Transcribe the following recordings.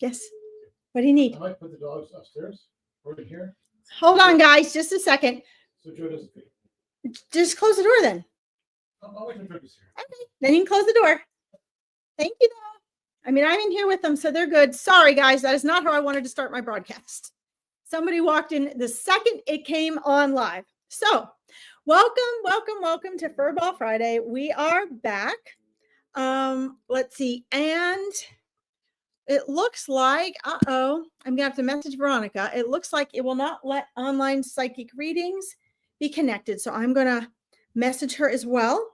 Yes. What do you need? I might put the dogs upstairs or in here. Hold on, guys. Just a second. So Joe doesn't feed. Just close the door then. I'll wait until Joe's here. Okay. Then you can close the door. Thank you, though. I mean, I'm in here with them, so they're good. Sorry, guys. That is not how I wanted to start my broadcast. Somebody walked in the second it came on live. So welcome to Furball Friday. We are back. Let's see. And it looks like, I'm going to have to message Veronica. It looks like it will not let online psychic readings be connected. So I'm going to message her as well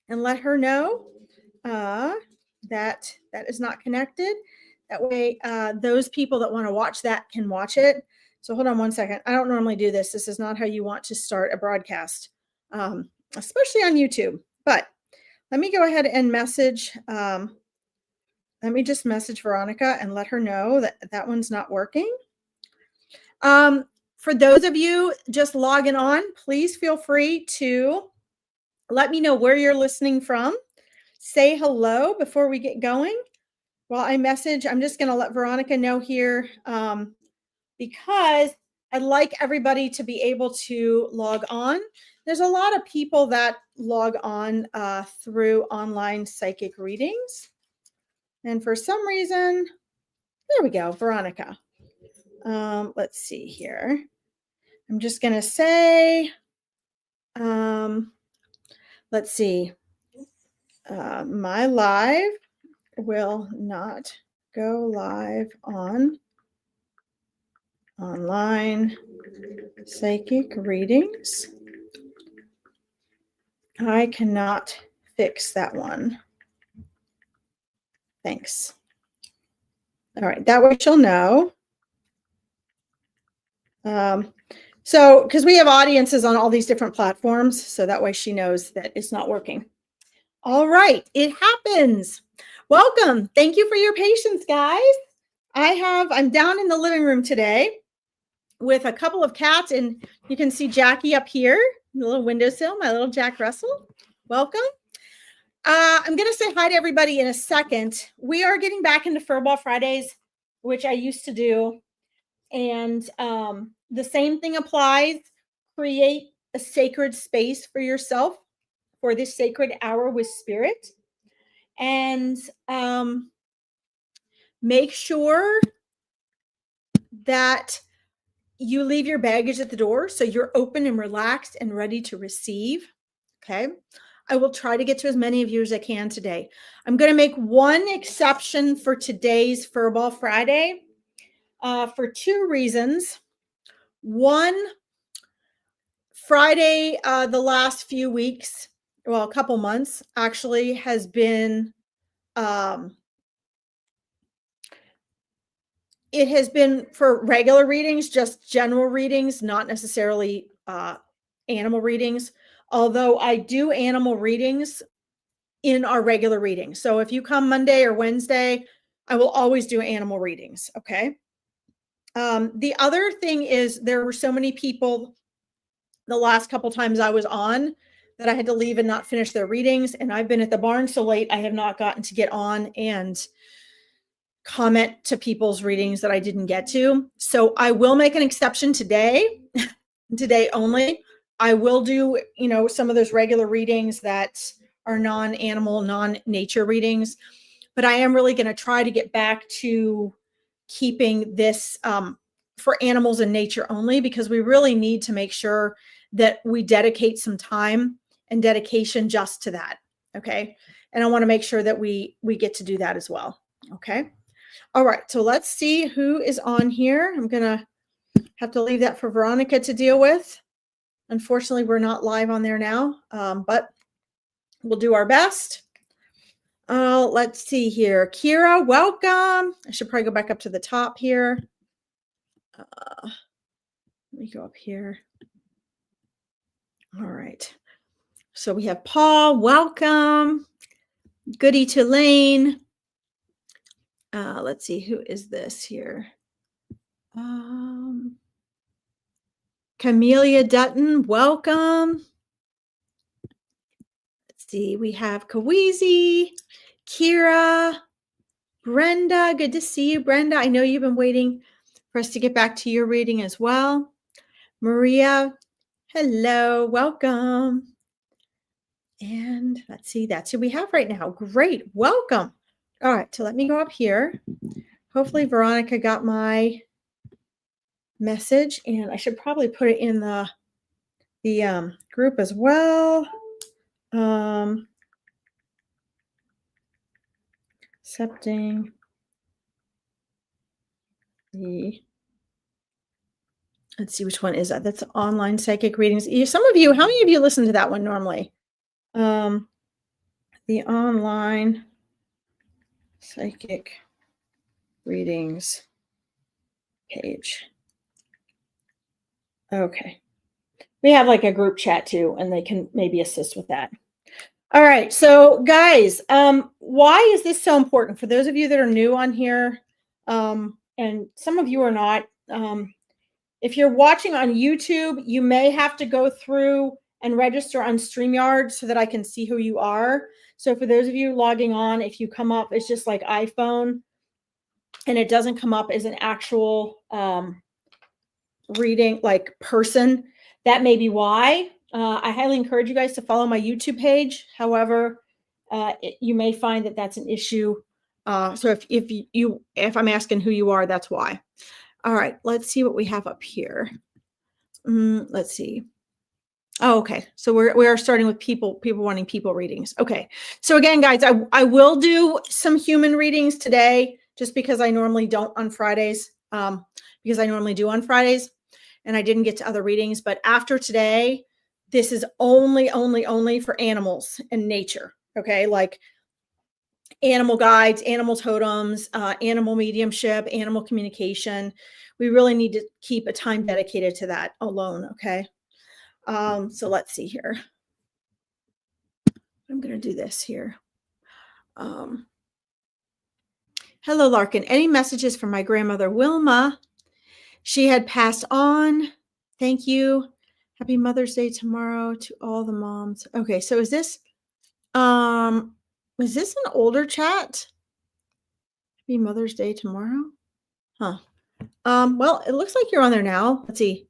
and let her know that is not connected. That way, those people that want to watch that can watch it. So hold on one second. I don't normally do this. This is not how you want to start a broadcast, especially on YouTube. But let me go ahead and message. Let me just message Veronica and let her know that one's not working. For those of you just logging on, please feel free to let me know where you're listening from. Say hello before we get going. While I message, I'm just going to let Veronica know here because I'd like everybody to be able to log on. There's a lot of people that log on through online psychic readings. And for some reason, there we go, Veronica. Let's see here. I'm just going to say, let's see. My live will not go live on online psychic readings. I cannot fix that one. Thanks. All right, that way she'll know. So, because we have audiences on all these different platforms, so that way she knows that it's not working. All right, it happens. Welcome. Thank you for your patience, guys. I'm down in the living room today with a couple of cats, and you can see Jackie up here, the little windowsill, my little Jack Russell. Welcome. I'm going to say hi to everybody in a second. We are getting back into Furball Fridays, which I used to do. And the same thing applies. Create a sacred space for yourself for this sacred hour with spirit. And make sure that you leave your baggage at the door so you're open and relaxed and ready to receive. Okay. I will try to get to as many of you as I can today. I'm going to make one exception for today's Furball Friday for two reasons. One, Friday, the last few weeks, well, a couple months actually has been, it has been for regular readings, just general readings, not necessarily animal readings. Although I do animal readings in our regular readings. So if you come Monday or Wednesday, I will always do animal readings. Okay. The other thing is there were so many people the last couple times I was on that I had to leave and not finish their readings. And I've been at the barn so late, I have not gotten to get on and comment to people's readings that I didn't get to. So I will make an exception today, today only. I will do, some of those regular readings that are non-animal, non-nature readings, but I am really going to try to get back to keeping this for animals and nature only, because we really need to make sure that we dedicate some time and dedication just to that. Okay. And I want to make sure that we get to do that as well. Okay. All right. So let's see who is on here. I'm going to have to leave that for Veronica to deal with. Unfortunately, we're not live on there now, but we'll do our best. Let's see here. Kira, welcome. I should probably go back up to the top here. Let me go up here. All right. So we have Paul, welcome. Goody Tulane. Let's see, who is this here? Camellia Dutton, welcome. Let's see, we have Kawizi, Kira, Brenda, good to see you, Brenda. I know you've been waiting for us to get back to your reading as well. Maria, hello, welcome. And let's see, that's who we have right now. Great, welcome. All right, so let me go up here. Hopefully Veronica got my message, and I should probably put it in the group as well. Accepting the, let's see, which one is that? That's online psychic readings. Some of you, how many of you listen to that one normally? The online psychic readings page. Okay. We have like a group chat too, and they can maybe assist with that. All right. So guys, why is this so important? For those of you that are new on here, and some of you are not, if you're watching on YouTube, you may have to go through and register on StreamYard so that I can see who you are. So for those of you logging on, if you come up, it's just like iPhone and it doesn't come up as an actual reading like person, that may be why. I highly encourage you guys to follow my YouTube page. However, you may find that that's an issue. So if I'm asking who you are, that's why. All right, let's see what we have up here. Let's see. Oh, okay. So we are starting with people wanting people readings. Okay. So again, guys, I will do some human readings today just because I normally don't on Fridays, because I normally do on Fridays and I didn't get to other readings. But after today, this is only for animals and nature. Okay. Like animal guides, animal totems, animal mediumship, animal communication. We really need to keep a time dedicated to that alone. Okay. So let's see here. I'm going to do this here. Hello, Larkin. Any messages from my grandmother, Wilma? She had passed on. Thank you. Happy Mother's Day tomorrow to all the moms. Okay. So is this an older chat? Happy Mother's Day tomorrow. Huh. Well, it looks like you're on there now. Let's see.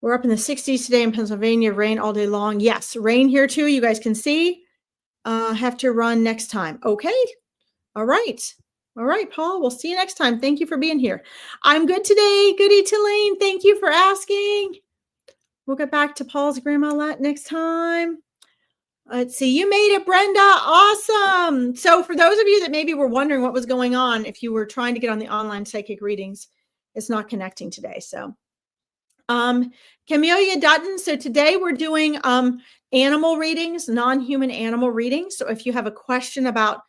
We're up in the 60s today in Pennsylvania. Rain all day long. Yes, rain here too. You guys can see. Have to run next time. Okay. All right. All right, Paul. We'll see you next time. Thank you for being here. I'm good today. Goody Tulane. Thank you for asking. We'll get back to Paul's grandma next time. Let's see. You made it, Brenda. Awesome. So for those of you that maybe were wondering what was going on, if you were trying to get on the online psychic readings, it's not connecting today. So Camelia Dutton. So today we're doing animal readings, non-human animal readings. So if you have a question about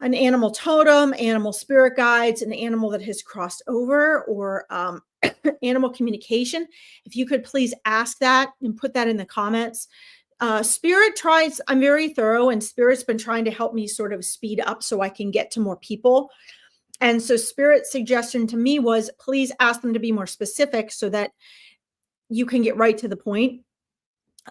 an animal totem, animal spirit guides, an animal that has crossed over, or animal communication, if you could please ask that and put that in the comments. Spirit tries, I'm very thorough, and Spirit's been trying to help me sort of speed up so I can get to more people. And so Spirit's suggestion to me was, please ask them to be more specific so that you can get right to the point.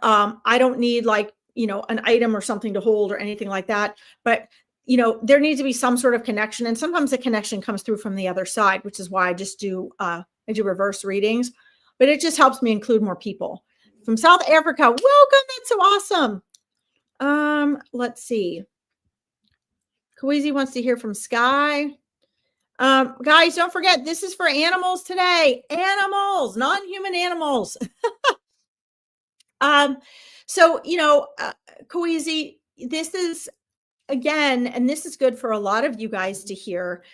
I don't need an item or something to hold or anything like that, but there needs to be some sort of connection. And sometimes the connection comes through from the other side, which is why I just do, I do reverse readings, but it just helps me include more people. From South Africa, welcome. That's so awesome. Let's see. Kawezi wants to hear from Sky. Guys, don't forget, this is for animals today. Animals, non-human animals. So, Kawezi, this is, again, and this is good for a lot of you guys to hear.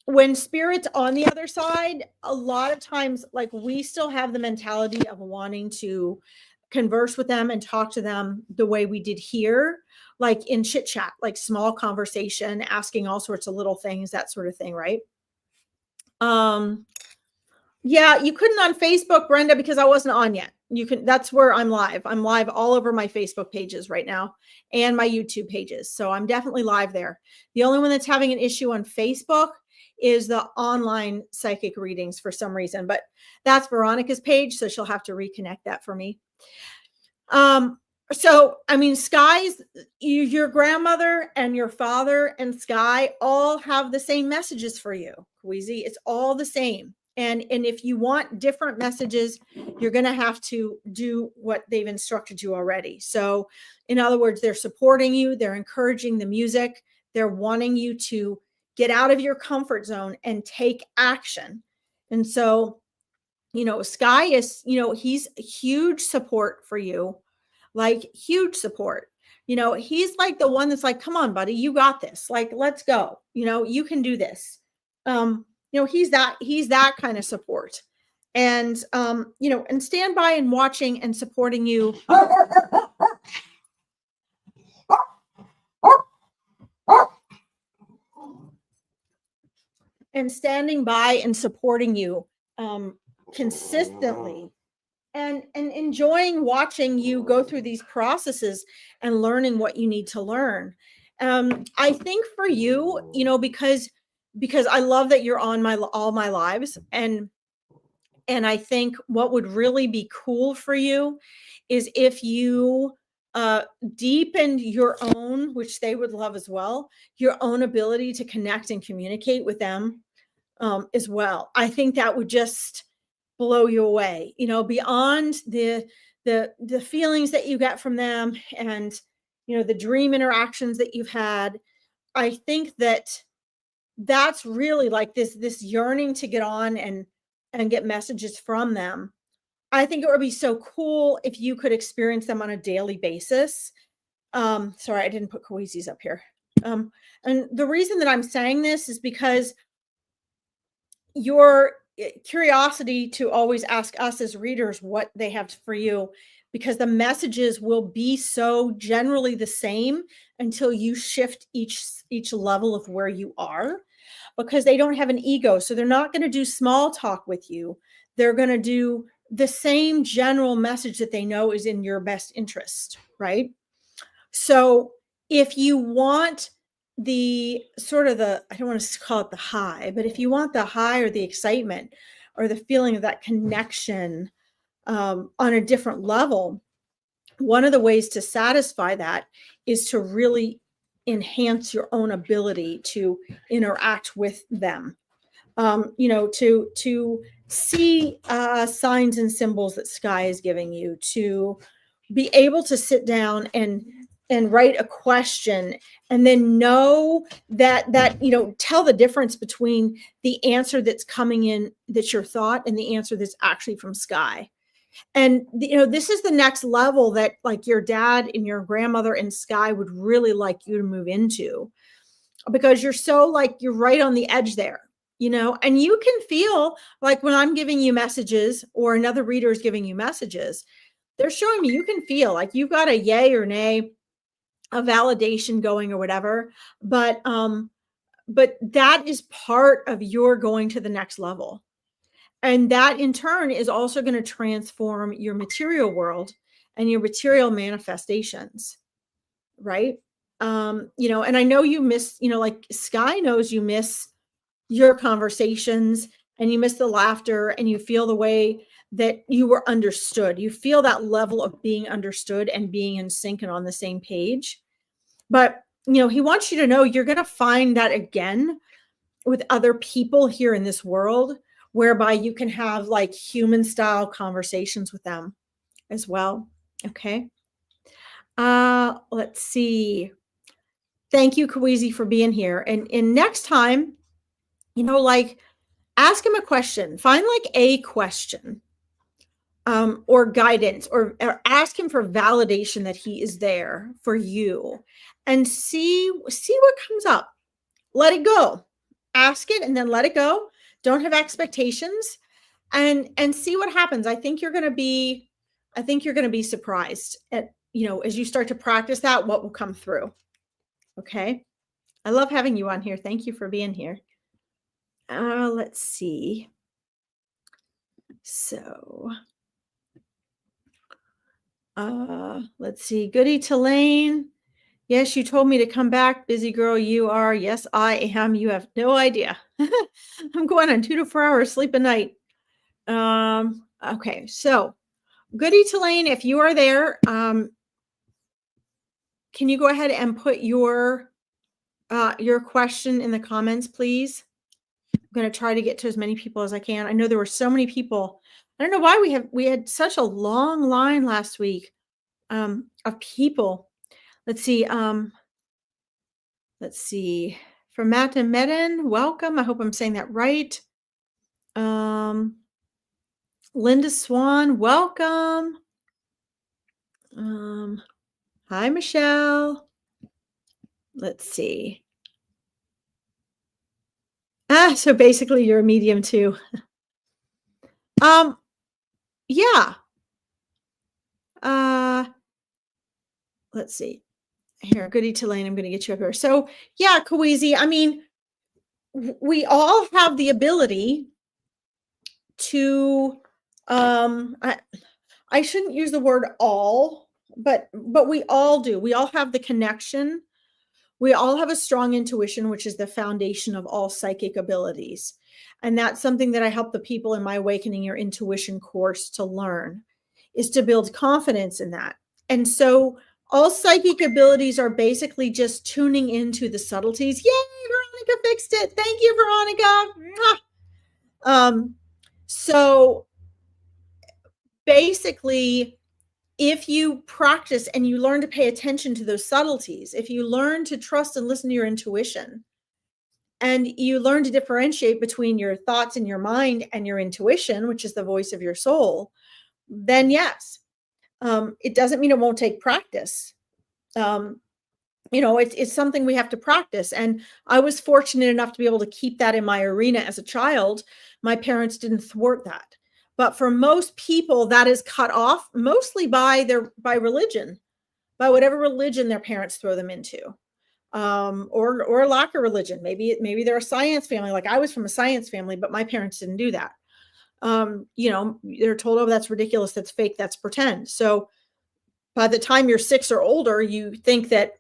When Spirit's on the other side, a lot of times, like, we still have the mentality of wanting to converse with them and talk to them the way we did here, like in chit chat, like small conversation, asking all sorts of little things, that sort of thing, right? Yeah, you couldn't on Facebook, Brenda, because I wasn't on yet. You can, that's where I'm live. I'm live all over my Facebook pages right now and my YouTube pages. So I'm definitely live there. The only one that's having an issue on Facebook is the online psychic readings for some reason, but that's Veronica's page. So she'll have to reconnect that for me. So, I mean, Sky's your grandmother and your father and Sky all have the same messages for you, Kweezy. It's all the same. And if you want different messages, you're going to have to do what they've instructed you already. So, in other words, they're supporting you, they're encouraging the music, they're wanting you to get out of your comfort zone and take action. And so, Sky is, he's huge support for you, like huge support. He's like the one that's like, come on, buddy, you got this. Like, let's go. You can do this. He's that kind of support. And and stand by and watching and supporting you. And standing by and supporting you consistently and enjoying watching you go through these processes and learning what you need to learn. I think for you, because I love that you're on my all my lives, and I think what would really be cool for you is if you deepened your own, which they would love as well, your own ability to connect and communicate with them as well. I think that would just blow you away, beyond the feelings that you get from them and the dream interactions that you've had. I think that's really like this yearning to get on and get messages from them. I think it would be so cool if you could experience them on a daily basis. Sorry, I didn't put Kweezy's up here. And the reason that I'm saying this is because your curiosity to always ask us as readers what they have for you, because the messages will be so generally the same until you shift each level of where you are, because they don't have an ego. So they're not going to do small talk with you. They're going to do the same general message that they know is in your best interest, right? So if you want the sort of I don't want to call it the high, but if you want the high or the excitement or the feeling of that connection on a different level, one of the ways to satisfy that is to really enhance your own ability to interact with them. To see signs and symbols that Sky is giving you, to be able to sit down and write a question and then know that tell the difference between the answer that's coming in that's your thought and the answer that's actually from Sky. And this is the next level that like your dad and your grandmother and Sky would really like you to move into, because you're so like you're right on the edge there, and you can feel like when I'm giving you messages or another reader is giving you messages, they're showing me you can feel like you've got a yay or nay, a validation going or whatever. But that is part of your going to the next level. And that in turn is also going to transform your material world and your material manifestations. Right. And I know you miss, like Sky knows you miss your conversations and you miss the laughter and you feel the way that you were understood. You feel that level of being understood and being in sync and on the same page. But, he wants you to know you're going to find that again with other people here in this world, whereby you can have like human style conversations with them as well. Okay. Let's see. Thank you, Kweezy, for being here. And next time, like ask him a question, find like a question or guidance or ask him for validation that he is there for you and see what comes up. Let it go. Ask it and then let it go. Don't have expectations and see what happens. I think you're going to be surprised at, as you start to practice that, what will come through. Okay. I love having you on here. Thank you for being here. Let's see. So, let's see. Goody Tulane. Yes, you told me to come back. Busy girl you are. Yes, I am. You have no idea. I'm going on 2 to 4 hours sleep a night. Okay, so Goody Tulane, if you are there, can you go ahead and put your question in the comments, please? I'm going to try to get to as many people as I can. I know there were so many people. I don't know why we had such a long line last week of people. Let's see. Let's see. From Matt and Medin, welcome. I hope I'm saying that right. Linda Swan, welcome. Hi, Michelle. Let's see. So basically you're a medium too. Yeah. Let's see. Here, Goody Tulane, I'm going to get you up here. So yeah, Kawizi, I mean, we all have the ability to, I shouldn't use the word all, but we all do. We all have the connection. We all have a strong intuition, which is the foundation of all psychic abilities. And that's something that I help the people in my Awakening Your Intuition course to learn, is to build confidence in that. And so all psychic abilities are basically just tuning into the subtleties. Yay, Veronica fixed it. Thank you, Veronica. So basically, if you practice and you learn to pay attention to those subtleties, if you learn to trust and listen to your intuition, and you learn to differentiate between your thoughts in your mind and your intuition, which is the voice of your soul, then yes, it doesn't mean it won't take practice. It's something we have to practice. And I was fortunate enough to be able to keep that in my arena as a child. My parents didn't thwart that. But for most people, that is cut off mostly by religion, by whatever religion their parents throw them into, or a lack of religion. Maybe they're a science family. Like I was from a science family, but my parents didn't do that. They're told, oh, that's ridiculous, that's fake, that's pretend. So by the time you're 6 or older, you think that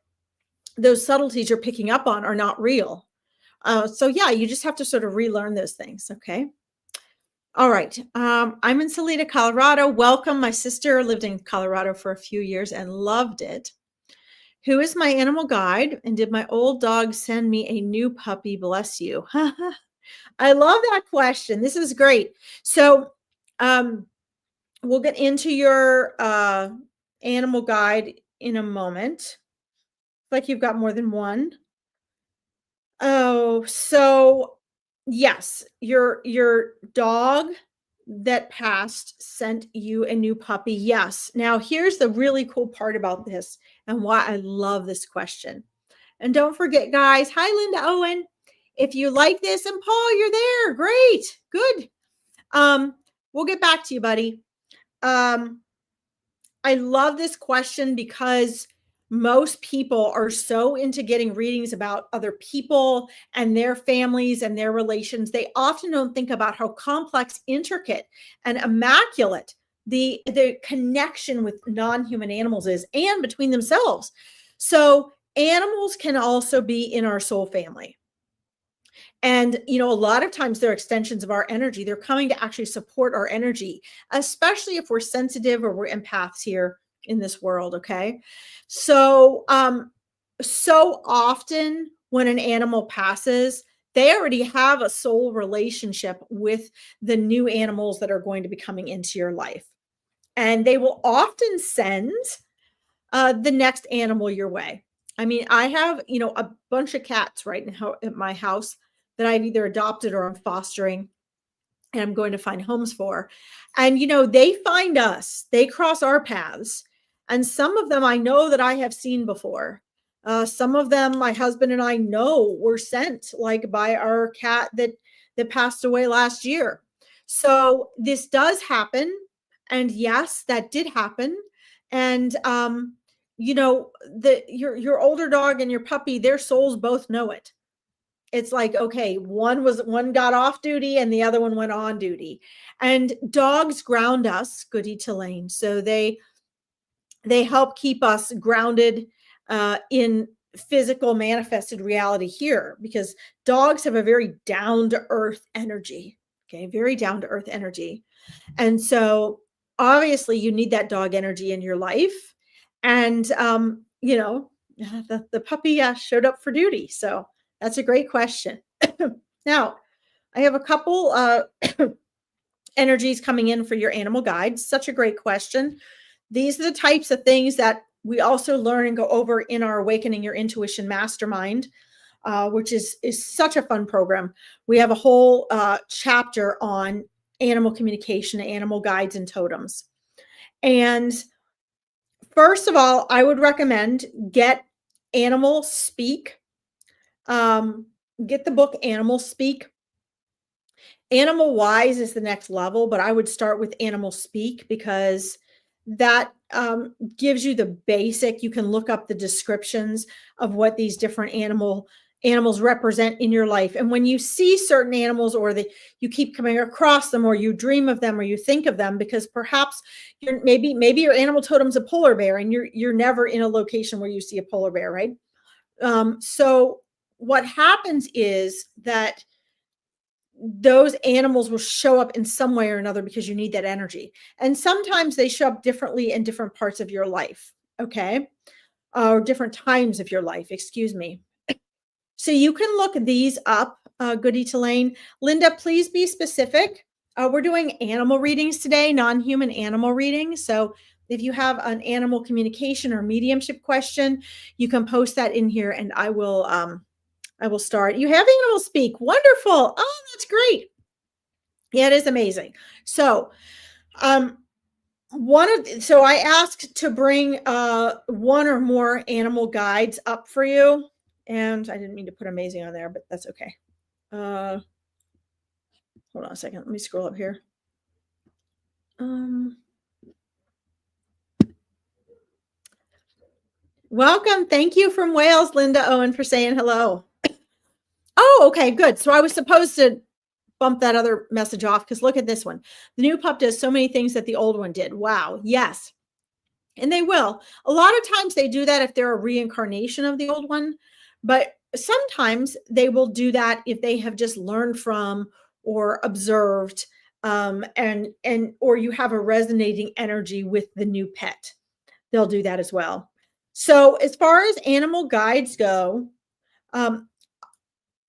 those subtleties you're picking up on are not real. So yeah, you just have to sort of relearn those things. Okay. All right. I'm in Salida, Colorado. Welcome. My sister lived in Colorado for a few years and loved it. Who is my animal guide? And did my old dog send me a new puppy? Bless you. I love that question. This is great. So we'll get into your animal guide in a moment. Like you've got more than one. Oh, so yes, your dog that passed sent you a new puppy. Yes. Now here's the really cool part about this and why I love this question. And don't forget, guys, hi, Linda Owen. If you like this, and Paul, you're there. Great. Good. We'll get back to you, buddy. I love this question because most people are so into getting readings about other people and their families and their relations. They often don't think about how complex, intricate, and immaculate the connection with non-human animals is, and between themselves. So animals can also be in our soul family. And, a lot of times they're extensions of our energy. They're coming to actually support our energy, especially if we're sensitive or we're empaths here in this world. Okay. So, so often when an animal passes, they already have a soul relationship with the new animals that are going to be coming into your life. And they will often send the next animal your way. I mean, I have, a bunch of cats right now at my house that I've either adopted or I'm fostering and I'm going to find homes for. And, they find us, they cross our paths. And some of them I know that I have seen before. Some of them my husband and I know were sent, like by our cat that passed away last year. So this does happen. And yes, that did happen. And, your older dog and your puppy, their souls both know it. It's like, okay, one got off duty and the other one went on duty. And dogs ground us, Goody Tulane. So they help keep us grounded in physical manifested reality here, because dogs have a very down to earth energy. Okay, very down to earth energy. And so obviously you need that dog energy in your life. And Yeah, the puppy showed up for duty. So that's a great question. Now, I have a couple energies coming in for your animal guides. Such a great question. These are the types of things that we also learn and go over in our Awakening Your Intuition Mastermind, which is such a fun program. We have a whole chapter on animal communication, animal guides, and totems. And first of all, I would recommend get Animal Speak. Get the book Animal Speak. Animal Wise is the next level, but I would start with Animal Speak because that gives you the basic. You can look up the descriptions of what these different animals represent in your life. And when you see certain animals, or you keep coming across them, or you dream of them, or you think of them, because perhaps maybe your animal totem's a polar bear, and you're never in a location where you see a polar bear, right? So what happens is that those animals will show up in some way or another because you need that energy. And sometimes they show up differently in different parts of your life. Okay. Or different times of your life, excuse me. So you can look these up, Goody Tulane. Linda, please be specific. We're doing animal readings today, non-human animal readings. So if you have an animal communication or mediumship question, you can post that in here and I will start. You have Animal Speak. Wonderful. Oh, that's great. Yeah, it is amazing. So, so I asked to bring one or more animal guides up for you, and I didn't mean to put amazing on there, but that's okay. Hold on a second. Let me scroll up here. Welcome. Thank you from Wales, Linda Owen, for saying hello. Oh, okay, good. So I was supposed to bump that other message off because look at this one. The new pup does so many things that the old one did. Wow. Yes. And they will. A lot of times they do that if they're a reincarnation of the old one, but sometimes they will do that if they have just learned from or observed, and or you have a resonating energy with the new pet. They'll do that as well. So as far as animal guides go,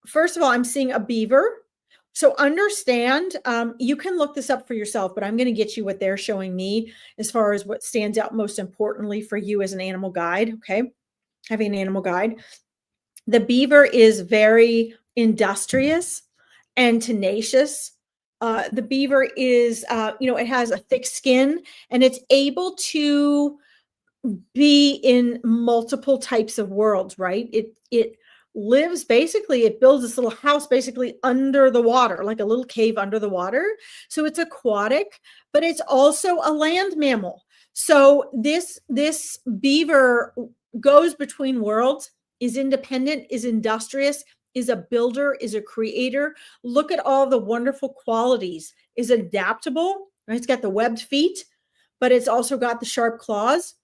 first of all, I'm seeing a beaver. So understand, you can look this up for yourself, but I'm going to get you what they're showing me as far as what stands out most importantly for you as an animal guide. Okay. Having an animal guide. The beaver is very industrious and tenacious. The beaver is, it has a thick skin and it's able to be in multiple types of worlds, right? It lives basically, it builds this little house basically under the water, like a little cave under the water. So it's aquatic, but it's also a land mammal. So this beaver goes between worlds, is independent, is industrious, is a builder, is a creator. Look at all the wonderful qualities. Is adaptable, right? It's got the webbed feet, but it's also got the sharp claws.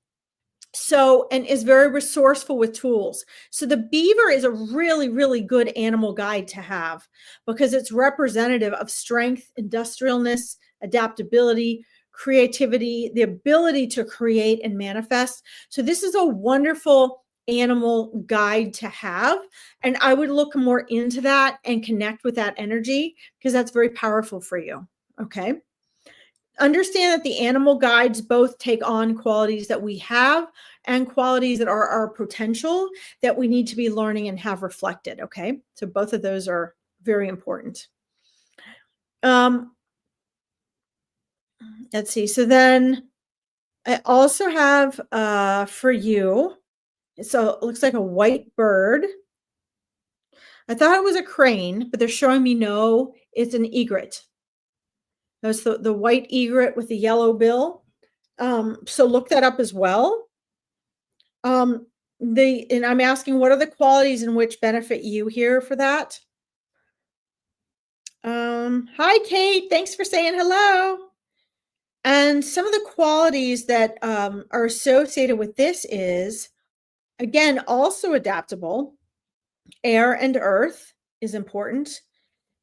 So, and is very resourceful with tools. So the beaver is a really, really good animal guide to have because it's representative of strength, industrialness, adaptability, creativity, the ability to create and manifest. So this is a wonderful animal guide to have. And I would look more into that and connect with that energy because that's very powerful for you. Okay. Understand that the animal guides both take on qualities that we have and qualities that are our potential that we need to be learning and have reflected. Okay. So both of those are very important. Let's see. So then I also have for you, so it looks like a white bird. I thought it was a crane, but they're showing me no, it's an egret. That's the white egret with the yellow bill. So look that up as well. And I'm asking, what are the qualities in which benefit you here for that? Hi, Kate. Thanks for saying hello. And some of the qualities that are associated with this is, again, also adaptable. Air and earth is important.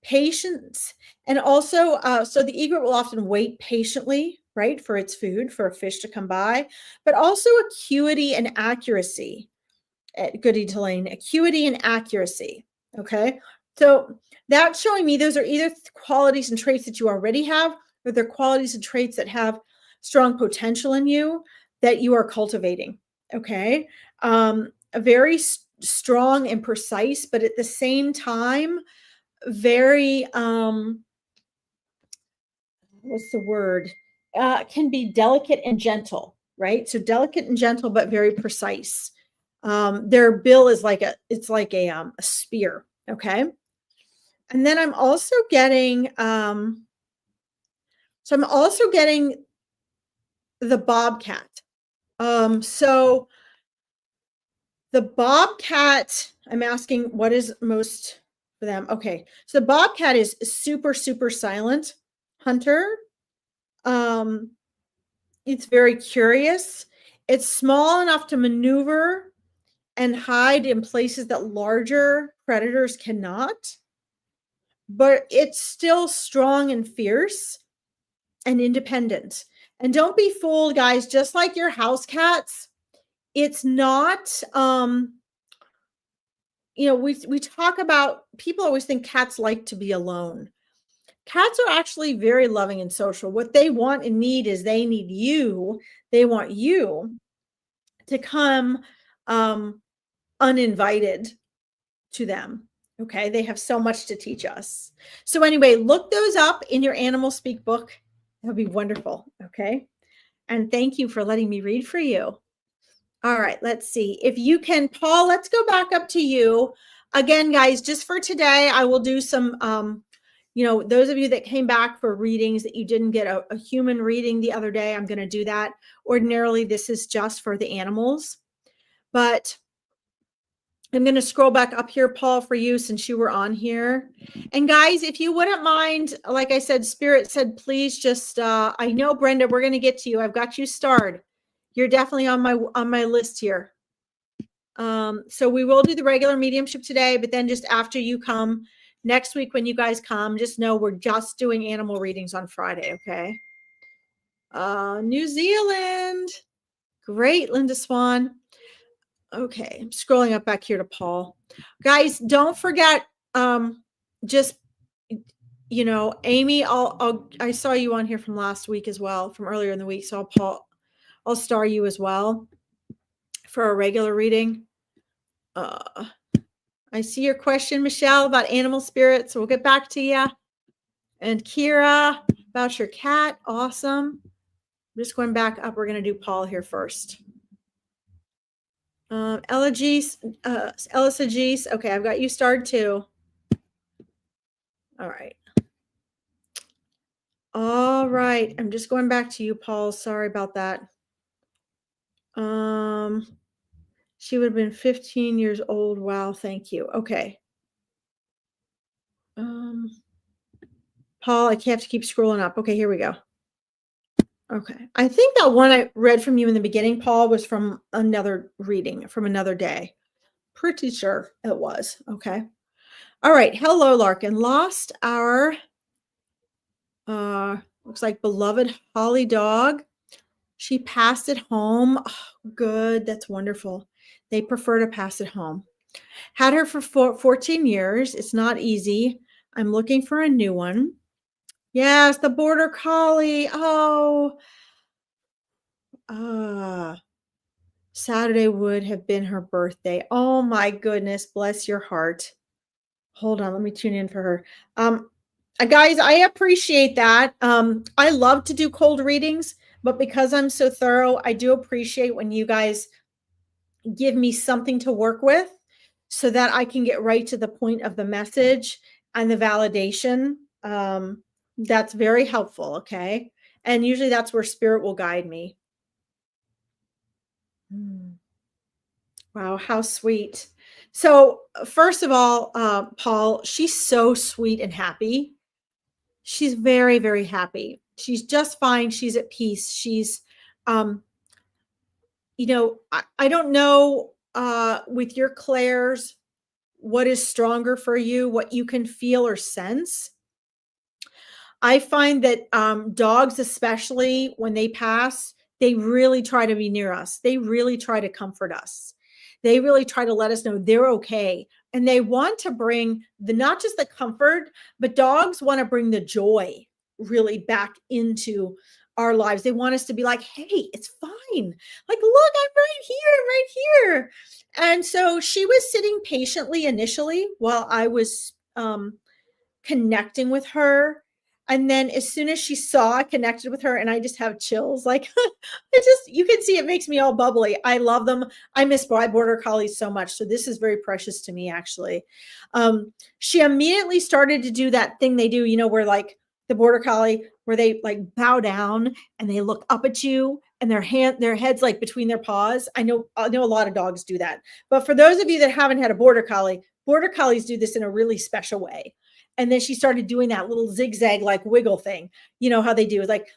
Patience. And also, so the egret will often wait patiently, right, for its food, for a fish to come by, but also acuity and accuracy. Goody Delane, acuity and accuracy. Okay. So that's showing me those are either qualities and traits that you already have, or they're qualities and traits that have strong potential in you that you are cultivating. Okay. Very strong and precise, but at the same time, very, what's the word? Can be delicate and gentle, right? So delicate and gentle, but very precise. Their bill is like a spear. Okay. And then I'm also getting, the bobcat. So the bobcat, I'm asking what is most for them. Okay. So the bobcat is super, super silent hunter. It's very curious. It's small enough to maneuver and hide in places that larger predators cannot, but it's still strong and fierce and independent. And don't be fooled, guys, just like your house cats, it's not we talk about, people always think cats like to be alone. Cats are actually very loving and social. What they want and need is they need you. They want you to come uninvited to them. Okay. They have so much to teach us. So, anyway, look those up in your animal speak book. That would be wonderful. Okay. And thank you for letting me read for you. All right. Let's see. If you can, Paul, let's go back up to you. Again, guys, just for today, I will do some, those of you that came back for readings that you didn't get a human reading the other day, I'm going to do that. Ordinarily, this is just for the animals. But I'm going to scroll back up here, Paul, for you since you were on here. And guys, if you wouldn't mind, like I said, Spirit said, please just, I know, Brenda, we're going to get to you. I've got you starred. You're definitely on my list here. So we will do the regular mediumship today, but then just after you come next week, when you guys come, just know we're just doing animal readings on Friday. Okay. New Zealand. Great. Linda Swan. Okay, I'm scrolling up back here to Paul. Guys, don't forget, just, Amy, I saw you on here from last week as well, from earlier in the week. So I'll star you as well for a regular reading. I see your question, Michelle, about animal spirits. So we'll get back to you. And Kira, about your cat. Awesome. I'm just going back up. We're going to do Paul here first. Ella G's. Okay, I've got you starred too. All right. All right. I'm just going back to you, Paul. Sorry about that. She would have been 15 years old. Wow. Thank you. Okay. Paul, I have to keep scrolling up. Okay, here we go. Okay. I think that one I read from you in the beginning, Paul, was from another reading from another day. Pretty sure it was. Okay. All right. Hello, Larkin. Lost our, looks like beloved Holly dog. She passed it home. Oh, good. That's wonderful. They prefer to pass it home. Had her for 14 years. It's not easy. I'm looking for a new one. Yes, the border collie. Oh, Saturday would have been her birthday. Oh my goodness, bless your heart. Hold on, let me tune in for her. Guys, I appreciate that. I love to do cold readings, but because I'm so thorough, I do appreciate when you guys give me something to work with so that I can get right to the point of the message and the validation. That's very helpful, okay? And usually that's where spirit will guide me. Wow, how sweet. So first of all, Paul, she's so sweet and happy. She's very, very happy. She's just fine. She's at peace. She's, I don't know with your clairs, what is stronger for you, what you can feel or sense. I find that dogs, especially when they pass, they really try to be near us. They really try to comfort us. They really try to let us know they're okay. And they want to bring not just the comfort, but dogs want to bring the joy really back into our lives. They want us to be like, hey, it's fine. Like, look, I'm right here. And so she was sitting patiently initially while I was connecting with her. And then as soon as she saw I connected with her, and I just have chills, like you can see it makes me all bubbly. I love them. I miss my border collies so much. So this is very precious to me, actually. She immediately started to do that thing they do, where like the border collie, where they like bow down and they look up at you and their heads like between their paws. I know a lot of dogs do that. But for those of you that haven't had a border collies do this in a really special way. And then she started doing that little zigzag like wiggle thing. You know how they do. Like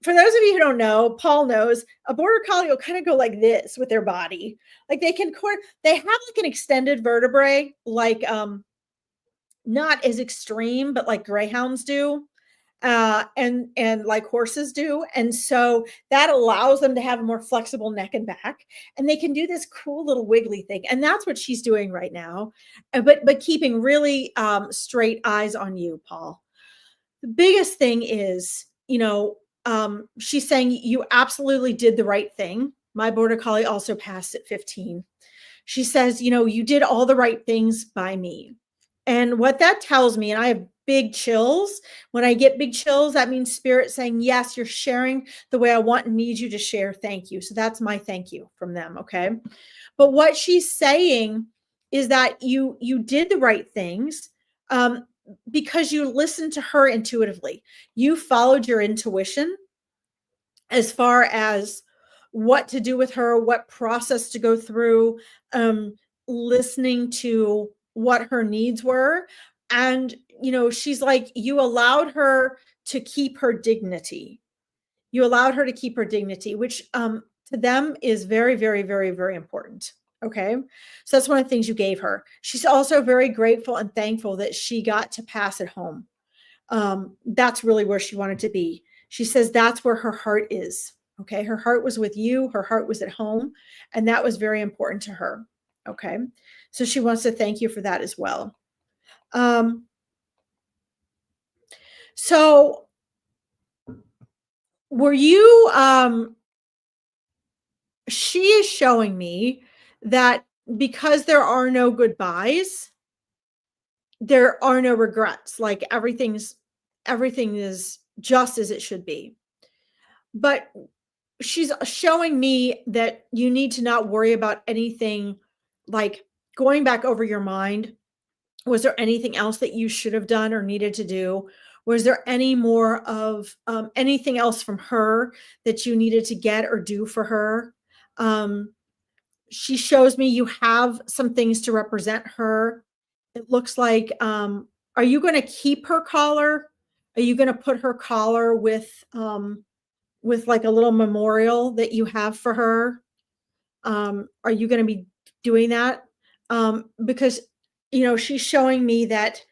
for those of you who don't know, Paul knows, a border collie will kind of go like this with their body. Like they have like an extended vertebrae, like not as extreme, but like greyhounds do. And like horses do. And so that allows them to have a more flexible neck and back, and they can do this cool little wiggly thing. And that's what she's doing right now. But keeping really straight eyes on you, Paul. The biggest thing is, she's saying you absolutely did the right thing. My border collie also passed at 15. She says, you did all the right things by me. And what that tells me, and I have big chills. When I get big chills, that means spirit saying, yes, you're sharing the way I want and need you to share. Thank you. So that's my thank you from them. Okay. But what she's saying is that you did the right things because you listened to her intuitively. You followed your intuition as far as what to do with her, what process to go through, listening to what her needs were. And, she's like, you allowed her to keep her dignity. You allowed her to keep her dignity, which to them is very, very, very, very important. Okay. So that's one of the things you gave her. She's also very grateful and thankful that she got to pass at home. That's really where she wanted to be. She says that's where her heart is. Okay. Her heart was with you. Her heart was at home. And that was very important to her. Okay. So she wants to thank you for that as well. So were you, she is showing me that because there are no goodbyes, there are no regrets. Like everything is just as it should be. But she's showing me that you need to not worry about anything, like going back over your mind. Was there anything else that you should have done or needed to do? Was there any more of anything else from her that you needed to get or do for her? She shows me you have some things to represent her. It looks like, are you going to keep her collar? Are you going to put her collar with like a little memorial that you have for her? Are you going to be doing that? Because, she's showing me that,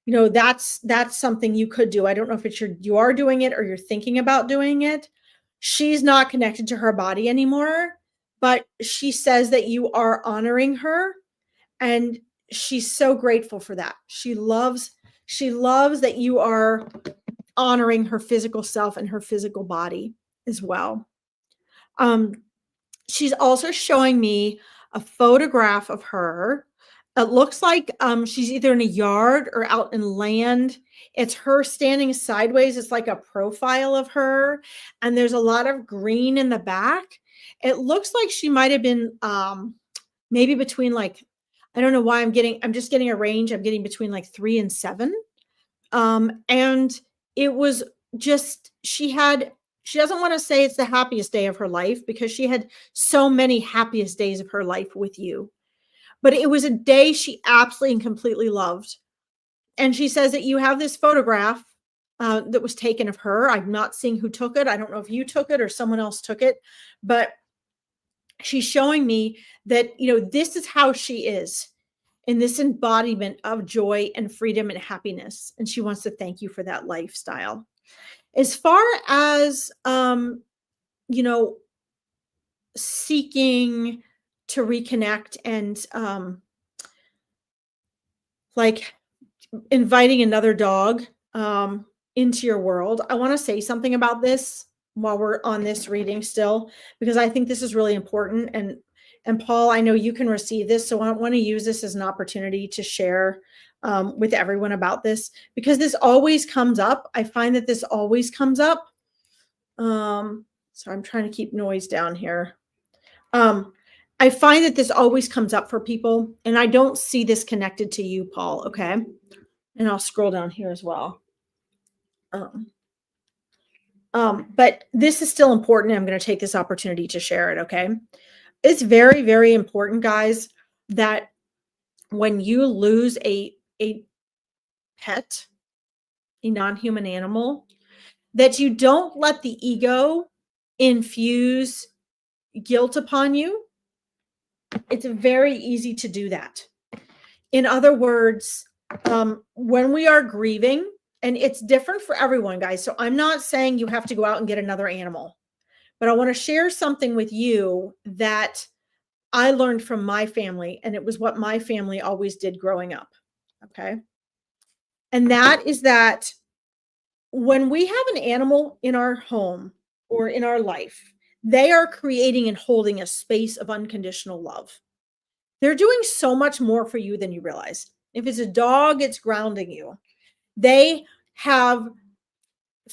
that's something you could do. I don't know if it's you are doing it or you're thinking about doing it. She's not connected to her body anymore, but she says that you are honoring her, and she's so grateful for that. She loves that you are honoring her physical self and her physical body as well. She's also showing me a photograph of her. It looks like she's either in a yard or out in land. It's her standing sideways. It's like a profile of her, and there's a lot of green in the back. It looks like she might have been maybe between like, I don't know why I'm just getting a range. I'm getting between like 3 and 7. And it was just, she doesn't want to say it's the happiest day of her life because she had so many happiest days of her life with you. But it was a day she absolutely and completely loved. And she says that you have this photograph that was taken of her. I'm not seeing who took it. I don't know if you took it or someone else took it, but she's showing me that, this is how she is in this embodiment of joy and freedom and happiness. And she wants to thank you for that lifestyle. As far as, seeking to reconnect and like inviting another dog into your world. I want to say something about this while we're on this reading still, because I think this is really important. And Paul, I know you can receive this, so I want to use this as an opportunity to share with everyone about this, because this always comes up. I find that this always comes up. So I'm trying to keep noise down here. I find that this always comes up for people, and I don't see this connected to you, Paul. Okay. And I'll scroll down here as well. But this is still important. I'm going to take this opportunity to share it. Okay. It's very, very important, guys, that when you lose a pet, a non-human animal, that you don't let the ego infuse guilt upon you. It's very easy to do that. In other words, when we are grieving, and it's different for everyone, guys. So I'm not saying you have to go out and get another animal, but I want to share something with you that I learned from my family, and it was what my family always did growing up. Okay. And that is that when we have an animal in our home or in our life, they are creating and holding a space of unconditional love. They're doing so much more for you than you realize. If it's a dog, it's grounding you. They have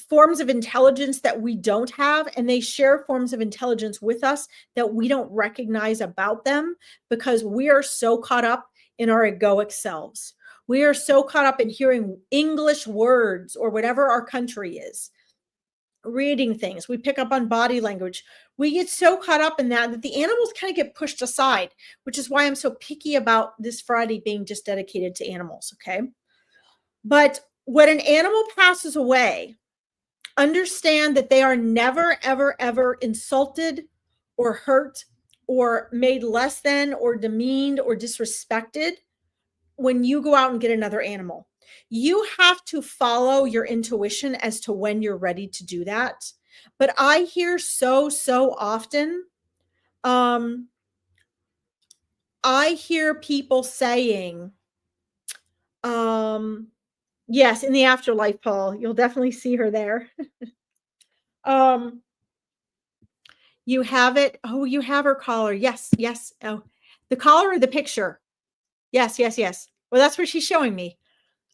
forms of intelligence that we don't have, and they share forms of intelligence with us that we don't recognize about them because we are so caught up in our egoic selves. We are so caught up in hearing English words or whatever our country is, reading things. We pick up on body language. We get so caught up in that the animals kind of get pushed aside, which is why I'm so picky about this Friday being just dedicated to animals. Okay. But when an animal passes away, understand that they are never, ever, ever insulted or hurt or made less than or demeaned or disrespected when you go out and get another animal. You have to follow your intuition as to when you're ready to do that. But I hear so often, I hear people saying, yes, in the afterlife, Paul, you'll definitely see her there. You have it. Oh, you have her collar. Yes. Oh, the collar or the picture? Yes. Well, that's what she's showing me.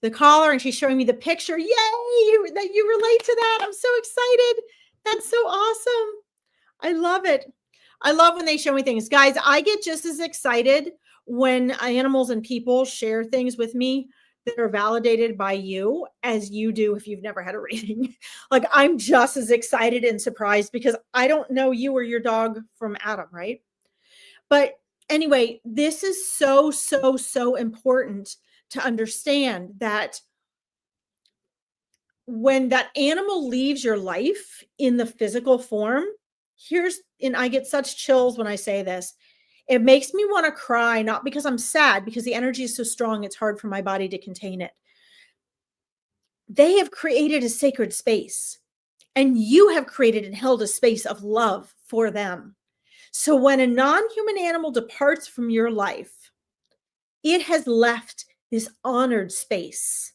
The collar, and she's showing me the picture. Yay, that you relate to that. I'm so excited. That's so awesome. I love it. I love when they show me things. Guys, I get just as excited when animals and people share things with me that are validated by you as you do if you've never had a reading. Like, I'm just as excited and surprised because I don't know you or your dog from Adam, right? But anyway, this is so important to understand that when that animal leaves your life in the physical form, and I get such chills when I say this, it makes me want to cry, not because I'm sad, because the energy is so strong, it's hard for my body to contain it. They have created a sacred space, and you have created and held a space of love for them. So when a non-human animal departs from your life, it has left this honored space.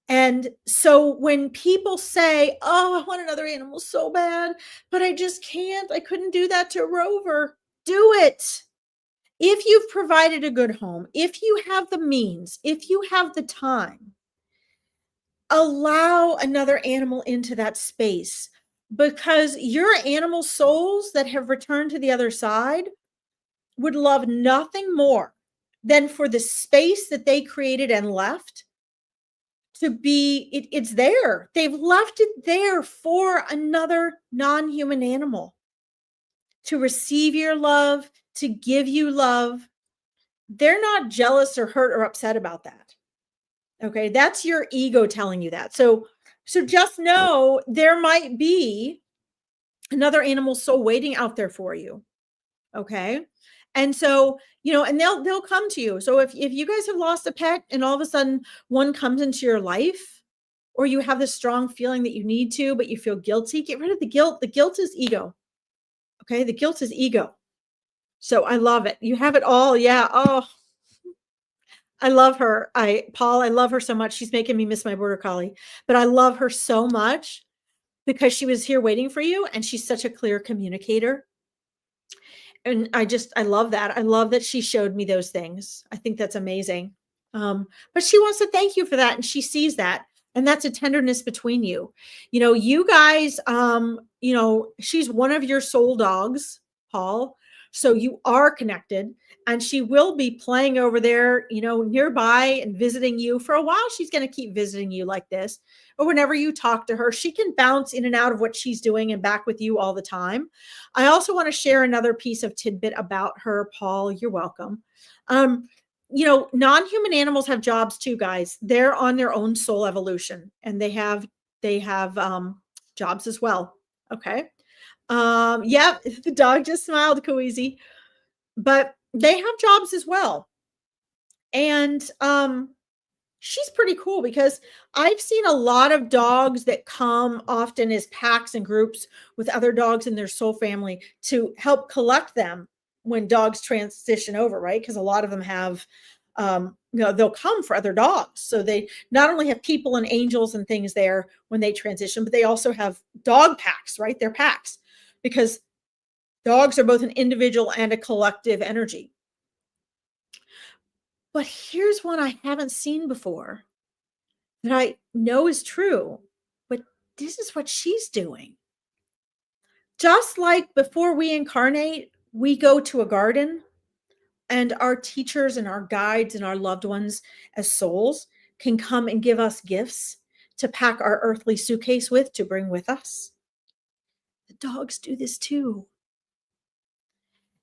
And so when people say, oh, I want another animal so bad, but I just can't, I couldn't do that to Rover, do it. If you've provided a good home, if you have the means, if you have the time, allow another animal into that space, because your animal souls that have returned to the other side would love nothing more than for the space that they created and left to be, it's there. They've left it there for another non-human animal to receive your love, to give you love. They're not jealous or hurt or upset about that. Okay, that's your ego telling you that. So just know there might be another animal soul waiting out there for you. Okay. And so, and they'll come to you. So if you guys have lost a pet and all of a sudden one comes into your life, or you have this strong feeling that you need to, but you feel guilty, get rid of the guilt. The guilt is ego. Okay. The guilt is ego. So I love it. You have it all. Yeah. Oh, I love her. Paul, I love her so much. She's making me miss my border collie, but I love her so much because she was here waiting for you and she's such a clear communicator. And I love that. I love that she showed me those things. I think that's amazing. But she wants to thank you for that. And she sees that. And that's a tenderness between you. You guys, she's one of your soul dogs, Paul. So you are connected and she will be playing over there, nearby and visiting you for a while. She's going to keep visiting you like this. Or whenever you talk to her, she can bounce in and out of what she's doing and back with you all the time. I also want to share another piece of tidbit about her, Paul. You're welcome. Non-human animals have jobs too, guys. They're on their own soul evolution and they have jobs as well. Okay. Yep. The dog just smiled, Kawezi, but they have jobs as well. And, she's pretty cool because I've seen a lot of dogs that come often as packs and groups with other dogs in their soul family to help collect them when dogs transition over, right? Because a lot of them have, they'll come for other dogs. So they not only have people and angels and things there when they transition, but they also have dog packs, right? They're packs because dogs are both an individual and a collective energy. But here's one I haven't seen before that I know is true, but this is what she's doing. Just like before we incarnate, we go to a garden and our teachers and our guides and our loved ones as souls can come and give us gifts to pack our earthly suitcase with to bring with us. The dogs do this too.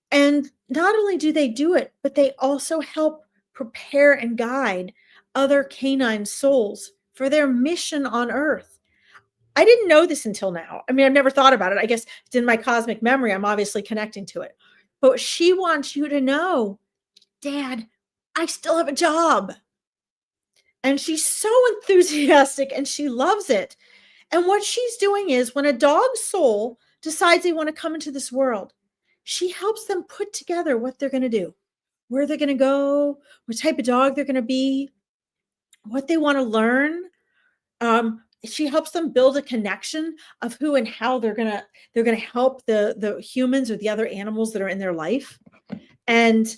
And not only do they do it, but they also help prepare and guide other canine souls for their mission on Earth. I didn't know this until now. I mean, I've never thought about it. I guess it's in my cosmic memory. I'm obviously connecting to it. But she wants you to know, Dad, I still have a job. And she's so enthusiastic and she loves it. And what she's doing is when a dog's soul decides they want to come into this world, she helps them put together what they're going to do, where they're going to go, what type of dog they're going to be, what they want to learn. She helps them build a connection of who and how they're going to help the humans or the other animals that are in their life. And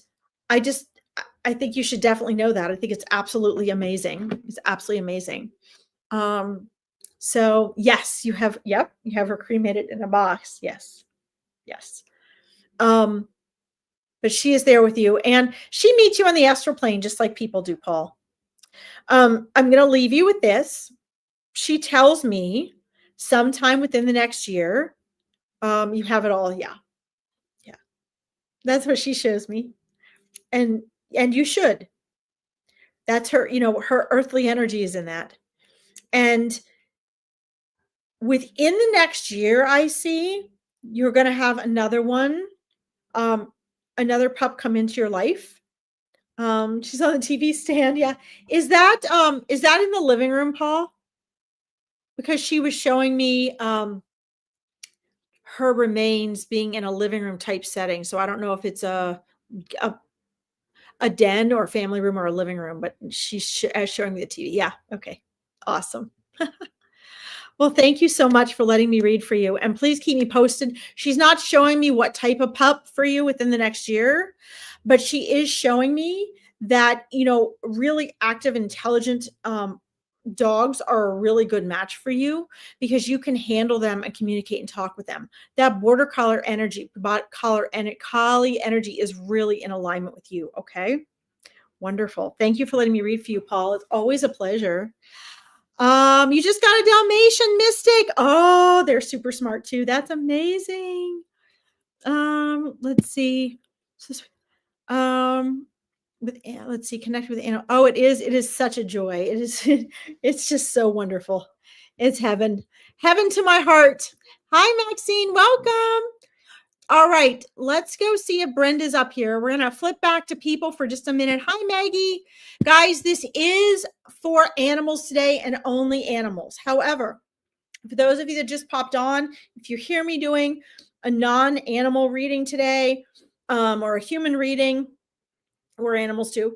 I think you should definitely know that. I think it's absolutely amazing. It's absolutely amazing. So yes, you have her cremated in a box. Yes. But she is there with you and she meets you on the astral plane, just like people do, Paul. I'm going to leave you with this. She tells me sometime within the next year, you have it all. Yeah. That's what she shows me. And you should. That's her, her earthly energy is in that. And within the next year, I see you're going to have another one, another pup come into your life. She's on the TV stand. Yeah. Is that in the living room, Paul? Because she was showing me, her remains being in a living room type setting. So I don't know if it's a den or a family room or a living room, but she's showing me the TV. Yeah. Okay. Awesome. Well, thank you so much for letting me read for you. And please keep me posted. She's not showing me what type of pup for you within the next year, but she is showing me that, really active, intelligent, dogs are a really good match for you because you can handle them and communicate and talk with them. That border collie energy is really in alignment with you. Okay. Wonderful. Thank you for letting me read for you, Paul. It's always a pleasure. You just got a Dalmatian mystic. Oh, they're super smart too. That's amazing. Let's see. Let's see, connect with animal. Oh, it is such a joy. It is, it's just so wonderful. It's heaven to my heart. Hi, Maxine, welcome. All right, let's go see if Brenda's up here. We're going to flip back to people for just a minute. Hi, Maggie. Guys, this is for animals today and only animals. However, for those of you that just popped on, if you hear me doing a non-animal reading today, or a human reading, or animals too,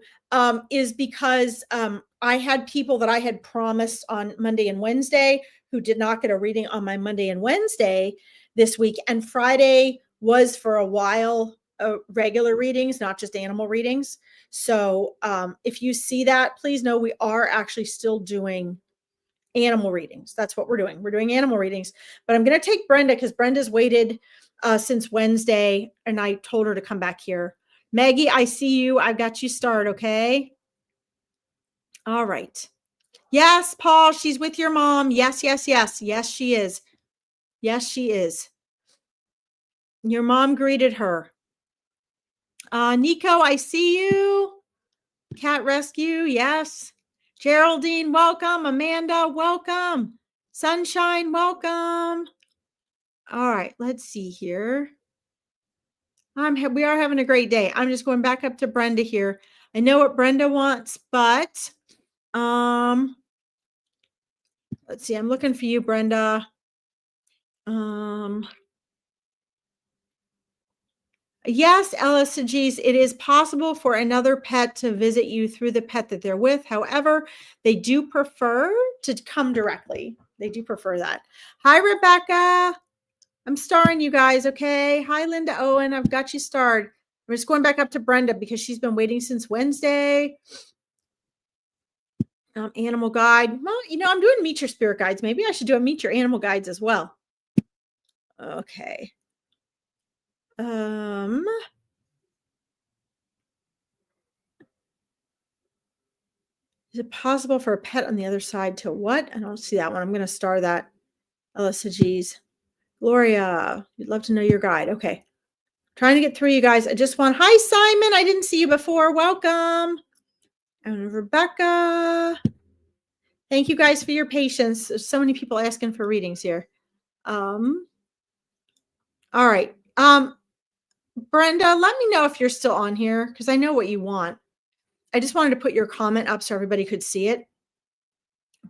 is because I had people that I had promised on Monday and Wednesday who did not get a reading on my Monday and Wednesday this week. And Friday was for a while regular readings, not just animal readings. So if you see that, please know we are actually still doing animal readings. That's what we're doing. We're doing animal readings. But I'm going to take Brenda because Brenda's waited since Wednesday, and I told her to come back here. Maggie, I see you. I've got you started, okay? All right. Yes, Paul, she's with your mom. Yes, yes, yes. Yes, she is. Yes, she is. Your mom greeted her. Nico, I see you. Cat Rescue, yes. Geraldine, welcome. Amanda, welcome. Sunshine, welcome. All right, let's see here. We are having a great day. I'm just going back up to Brenda here. I know what Brenda wants, but let's see. I'm looking for you, Brenda. Yes, Ella Geez, it is possible for another pet to visit you through the pet that they're with. However, they do prefer to come directly. They do prefer that. Hi, Rebecca. I'm starring you guys, okay? Hi, Linda Owen. I've got you starred. I'm just going back up to Brenda because she's been waiting since Wednesday. Animal guide. Well, I'm doing Meet Your Spirit Guides. Maybe I should do a Meet Your Animal Guides as well. Okay. Is it possible for a pet on the other side to what? I don't see that one. I'm going to star that. Alyssa G's. Gloria, you'd love to know your guide. Okay. Trying to get through you guys. I just want, hi, Simon. I didn't see you before. Welcome. And Rebecca. Thank you guys for your patience. There's so many people asking for readings here. All right. Brenda, let me know if you're still on here because I know what you want. I just wanted to put your comment up so everybody could see it.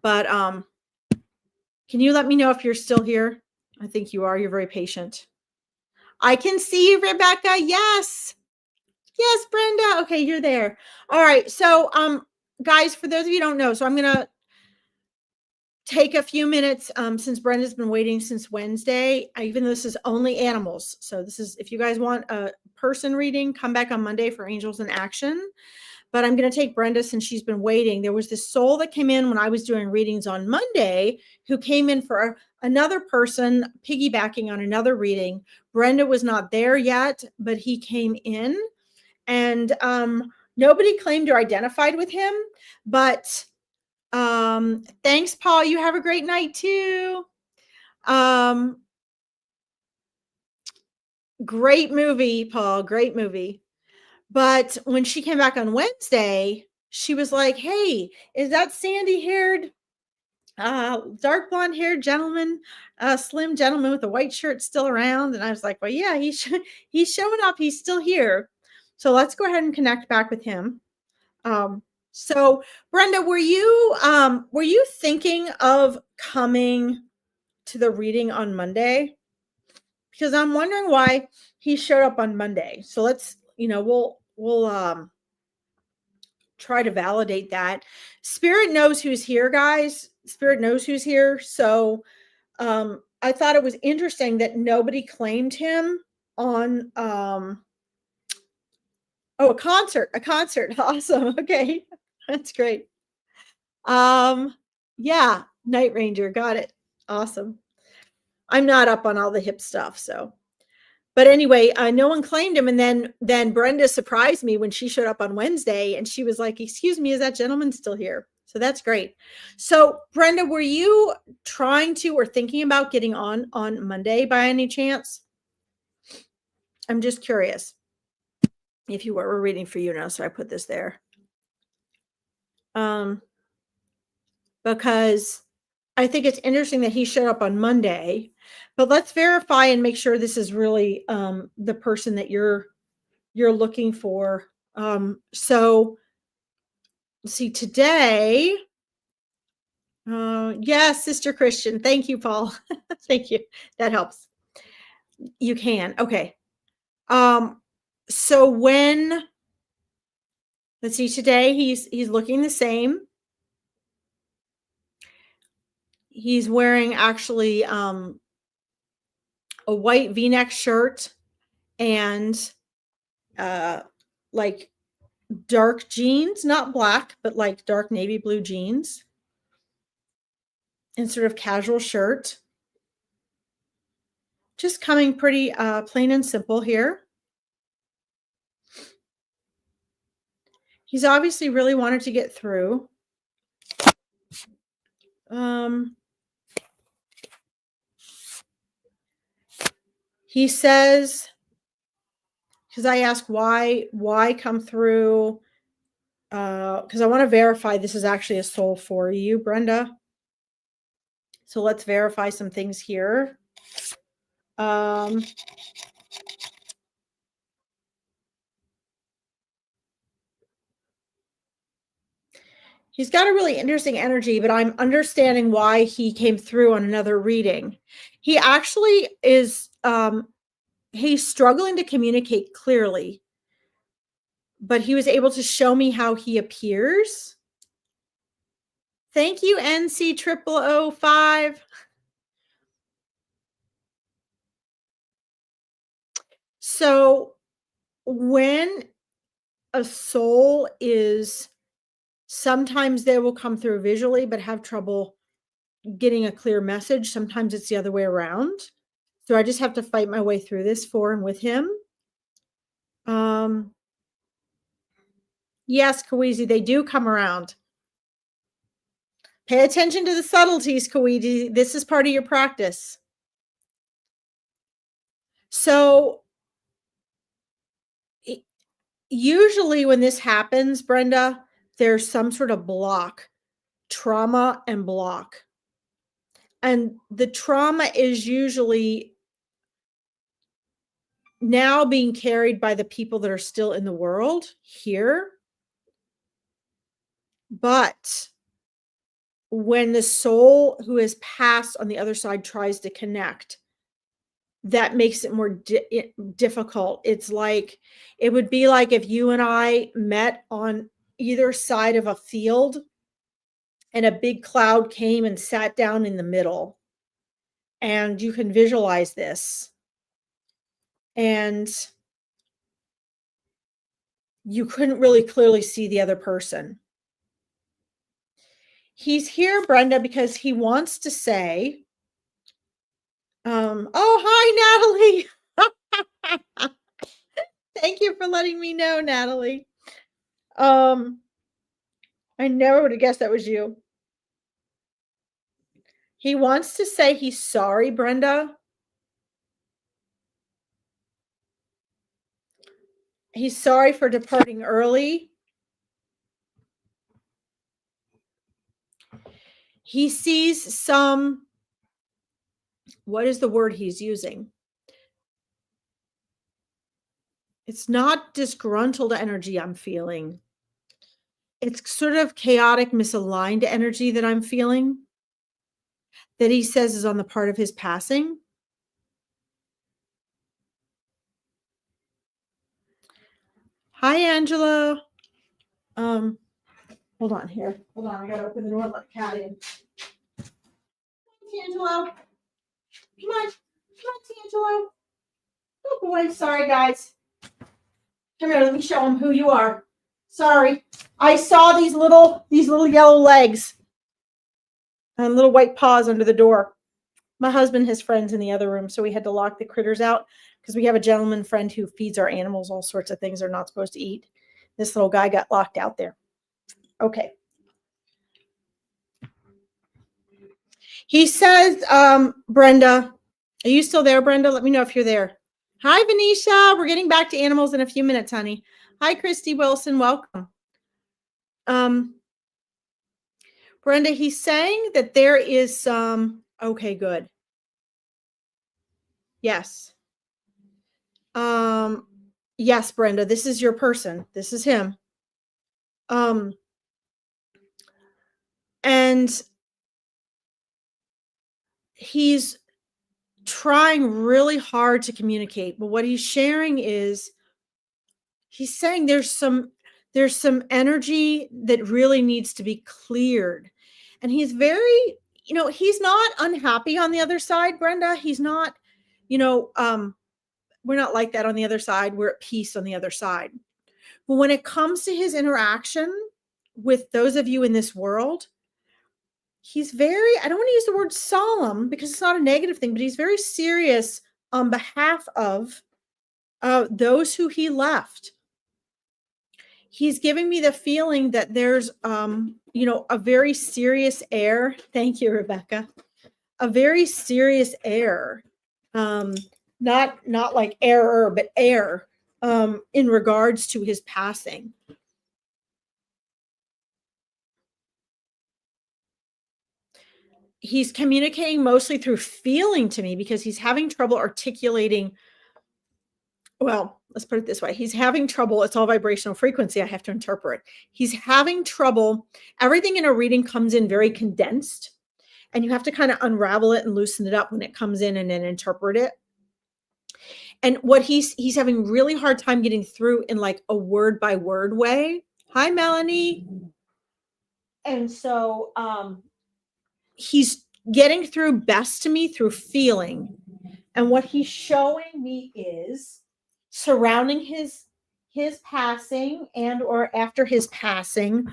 But can you let me know if you're still here? I think you are. You're very patient. I can see you, Rebecca. Yes. Yes, Brenda. Okay, you're there. All right. So, guys, for those of you who don't know, so I'm going to take a few minutes since Brenda's been waiting since Wednesday, even though this is only animals. So this is, if you guys want a person reading, come back on Monday for Angels in Action. But I'm going to take Brenda since she's been waiting. There was this soul that came in when I was doing readings on Monday who came in for another person piggybacking on another reading. Brenda was not there yet, but he came in and nobody claimed or identified with him. But thanks, Paul. You have a great night too. Great movie, Paul. Great movie. But when she came back on Wednesday, she was like, hey, is that sandy-haired, dark blonde-haired gentleman, slim gentleman with a white shirt still around? And I was like, well, yeah, he's showing up. He's still here. So let's go ahead and connect back with him. So Brenda, were you thinking of coming to the reading on Monday? Because I'm wondering why he showed up on Monday. So let's, we'll try to validate that. Spirit knows who's here, guys. Spirit knows who's here. So I thought it was interesting that nobody claimed him on a concert. Awesome. Okay. That's great. Yeah, Night Ranger, got it. Awesome. I'm not up on all the hip stuff, so. But anyway, no one claimed him. And then Brenda surprised me when she showed up on Wednesday and she was like, excuse me, is that gentleman still here? So that's great. So Brenda, were you trying to or thinking about getting on Monday by any chance? I'm just curious if you were. We're reading for you now, so I put this there. Because I think it's interesting that he showed up on Monday, but let's verify and make sure this is really the person that you're looking for. So let's see today. Yes, Sister Christian. Thank you, Paul. Thank you. That helps. You can. Okay. So when, let's see, today he's looking the same. He's wearing actually a white V-neck shirt and like dark jeans, not black, but like dark navy blue jeans and sort of casual shirt. Just coming pretty plain and simple here. He's obviously really wanted to get through. He says, because I ask why come through, because I want to verify this is actually a soul for you, Brenda. So let's verify some things here. He's got a really interesting energy, but I'm understanding why he came through on another reading. He actually is, he's struggling to communicate clearly, but he was able to show me how he appears. Thank you, NC0005. So when a soul is, sometimes they will come through visually, but have trouble getting a clear message. Sometimes it's the other way around. So I just have to fight my way through this for and with him. Yes, Kawezi, they do come around. Pay attention to the subtleties, Kawezi. This is part of your practice. So usually when this happens, Brenda, there's some sort of block, trauma and block. And the trauma is usually now being carried by the people that are still in the world here. But when the soul who has passed on the other side tries to connect, that makes it more difficult. It's like, it would be like if you and I met on either side of a field and a big cloud came and sat down in the middle. And you can visualize this. And you couldn't really clearly see the other person. He's here, Brenda, because he wants to say, oh, hi, Natalie. Thank you for letting me know, Natalie. I never would have guessed that was you. He wants to say he's sorry, Brenda. He's sorry for departing early. He sees some, what is the word he's using? It's not disgruntled energy I'm feeling. It's sort of chaotic, misaligned energy that I'm feeling, that he says is on the part of his passing. Hi, Angela. Hold on here. Hold on, I gotta open the door and let the cat in. Angelo. Come on. Come on, Angelo. Oh boy, sorry guys. Come here, let me show them who you are. Sorry. I saw these little yellow legs and little white paws under the door. My husband has friends in the other room, so we had to lock the critters out because we have a gentleman friend who feeds our animals all sorts of things they're not supposed to eat. This little guy got locked out there. Okay. He says, Brenda, are you still there, Brenda? Let me know if you're there. Hi, Venetia. We're getting back to animals in a few minutes, honey. Hi, Christy Wilson. Welcome. Brenda, he's saying that there is some, okay, good. Yes. Yes, Brenda, this is your person. This is him. And he's trying really hard to communicate, but what he's sharing is he's saying there's some energy that really needs to be cleared. And he's very, he's not unhappy on the other side, Brenda. He's not, we're not like that on the other side. We're at peace on the other side. But when it comes to his interaction with those of you in this world, he's very, I don't want to use the word solemn because it's not a negative thing, but he's very serious on behalf of those who he left. He's giving me the feeling that there's, a very serious air. Thank you, Rebecca. A very serious air. Not like error, but air in regards to his passing. He's communicating mostly through feeling to me because he's having trouble articulating. Well, let's put it this way. He's having trouble. It's all vibrational frequency. I have to interpret. He's having trouble. Everything in a reading comes in very condensed, and you have to kind of unravel it and loosen it up when it comes in and then interpret it. And what he's having really hard time getting through in like a word by word way. Hi, Melanie. And so he's getting through best to me through feeling. And what he's showing me is surrounding his passing and or after his passing,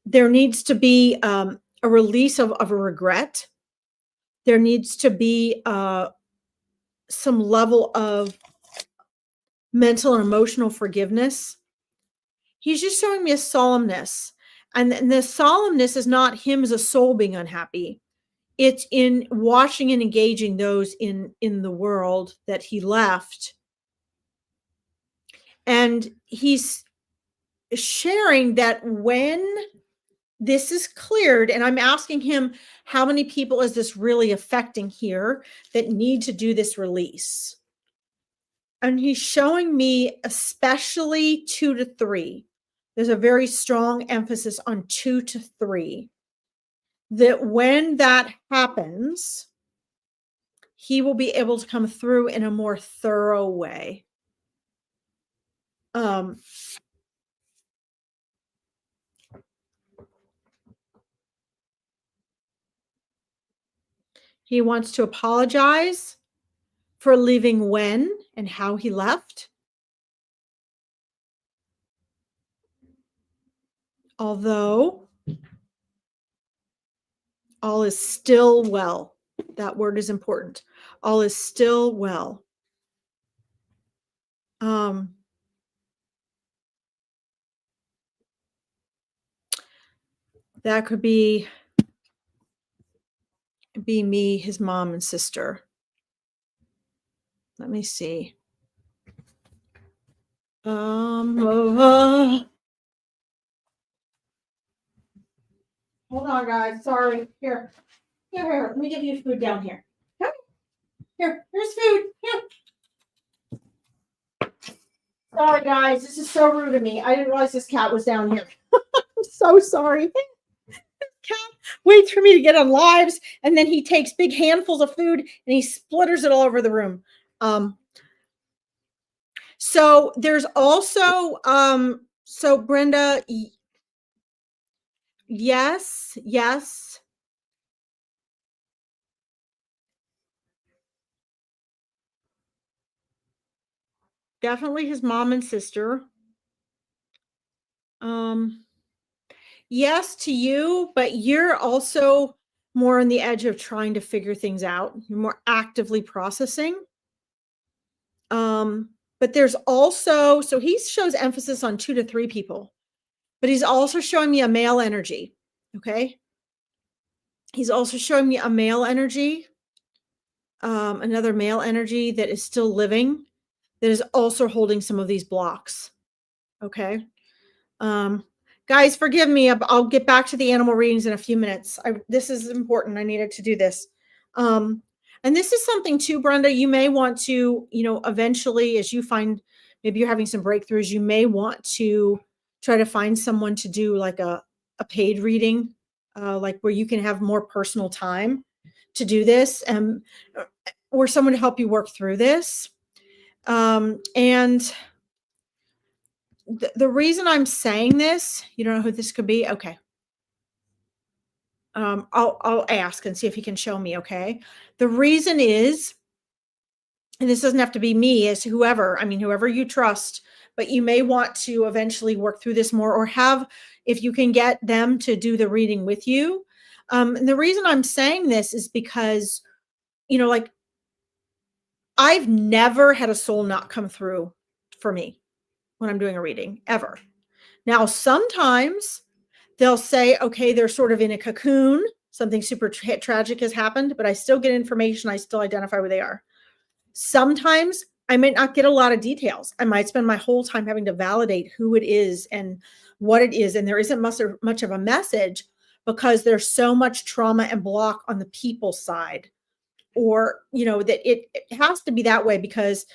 there needs to be a release of a regret. There needs to be some level of mental and emotional forgiveness. He's just showing me a solemnness. And the solemnness is not him as a soul being unhappy. It's in watching and engaging those in the world that he left. And he's sharing that when this is cleared, and I'm asking him, how many people is this really affecting here that need to do this release? And he's showing me especially 2 to 3. There's a very strong emphasis on 2 to 3. That when that happens, he will be able to come through in a more thorough way. He wants to apologize for leaving when and how he left. Although all is still well. That word is important. All is still well. That could be me, his mom and sister. Let me see. Hold on, guys. Sorry. Here. Let me give you food down here. Here's food. Here. Sorry, guys. This is so rude of me. I didn't realize this cat was down here. I'm so sorry. Cat waits for me to get on lives, and then he takes big handfuls of food and he splitters it all over the room. So there's also so Brenda, yes. Definitely his mom and sister. Yes to you, but you're also more on the edge of trying to figure things out. You're more actively processing. But there's also, so he shows emphasis on 2 to 3 people, but he's also showing me a male energy. Okay. He's also showing me a male energy, another male energy that is still living, that is also holding some of these blocks. Okay. Guys, forgive me. I'll get back to the animal readings in a few minutes. This is important. I needed to do this. And this is something too, Brenda, you may want to, eventually, as you find, maybe you're having some breakthroughs, you may want to try to find someone to do like a paid reading, like where you can have more personal time to do this, or someone to help you work through this. And the reason I'm saying this, you don't know who this could be? Okay. I'll ask and see if he can show me, okay? The reason is, and this doesn't have to be me, it's whoever, I mean, whoever you trust, but you may want to eventually work through this more or have, if you can get them to do the reading with you. And the reason I'm saying this is because, like I've never had a soul not come through for me when I'm doing a reading, ever. Now, sometimes they'll say, okay, they're sort of in a cocoon, something super tragic has happened, but I still get information. I still identify where they are. Sometimes I might not get a lot of details. I might spend my whole time having to validate who it is and what it is. And there isn't much of a message because there's so much trauma and block on the people side. Or, that it has to be that way because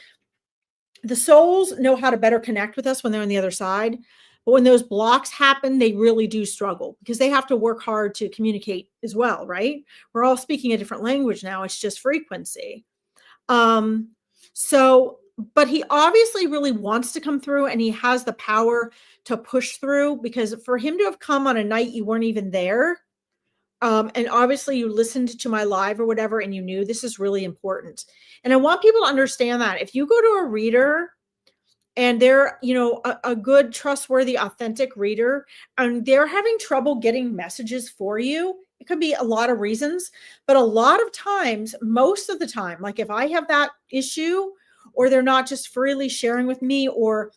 the souls know how to better connect with us when they're on the other side. But when those blocks happen, they really do struggle because they have to work hard to communicate as well, right? We're all speaking a different language now. It's just frequency. But he obviously really wants to come through and he has the power to push through, because for him to have come on a night you weren't even there, and obviously you listened to my live or whatever, and you knew this is really important. And I want people to understand that if you go to a reader and they're, a good, trustworthy, authentic reader, and they're having trouble getting messages for you, it could be a lot of reasons, but a lot of times, most of the time, like if I have that issue, or they're not just freely sharing with me, or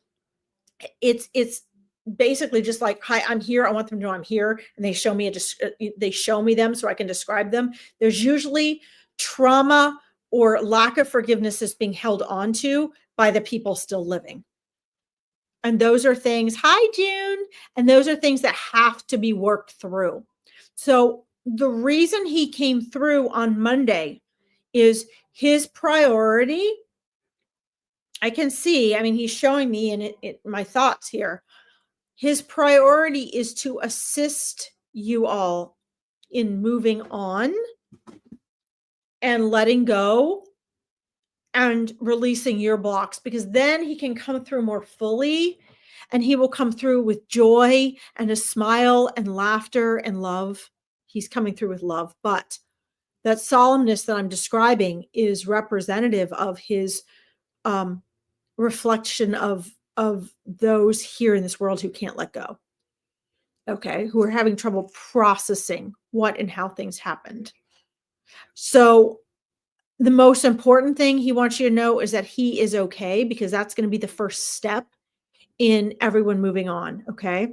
it's basically just like, hi, I'm here. I want them to know I'm here. And they show me they show me them so I can describe them. There's usually trauma or lack of forgiveness that's being held onto by the people still living. And those are things, hi, June. And those are things that have to be worked through. So the reason he came through on Monday is his priority. I can see, he's showing me in my thoughts here. His priority is to assist you all in moving on and letting go and releasing your blocks, because then he can come through more fully, and he will come through with joy and a smile and laughter and love. He's coming through with love, but that solemnness that I'm describing is representative of his reflection of those here in this world who can't let go. Okay, who are having trouble processing what and how things happened. So the most important thing he wants you to know is that he is okay, because that's going to be the first step in everyone moving on. Okay,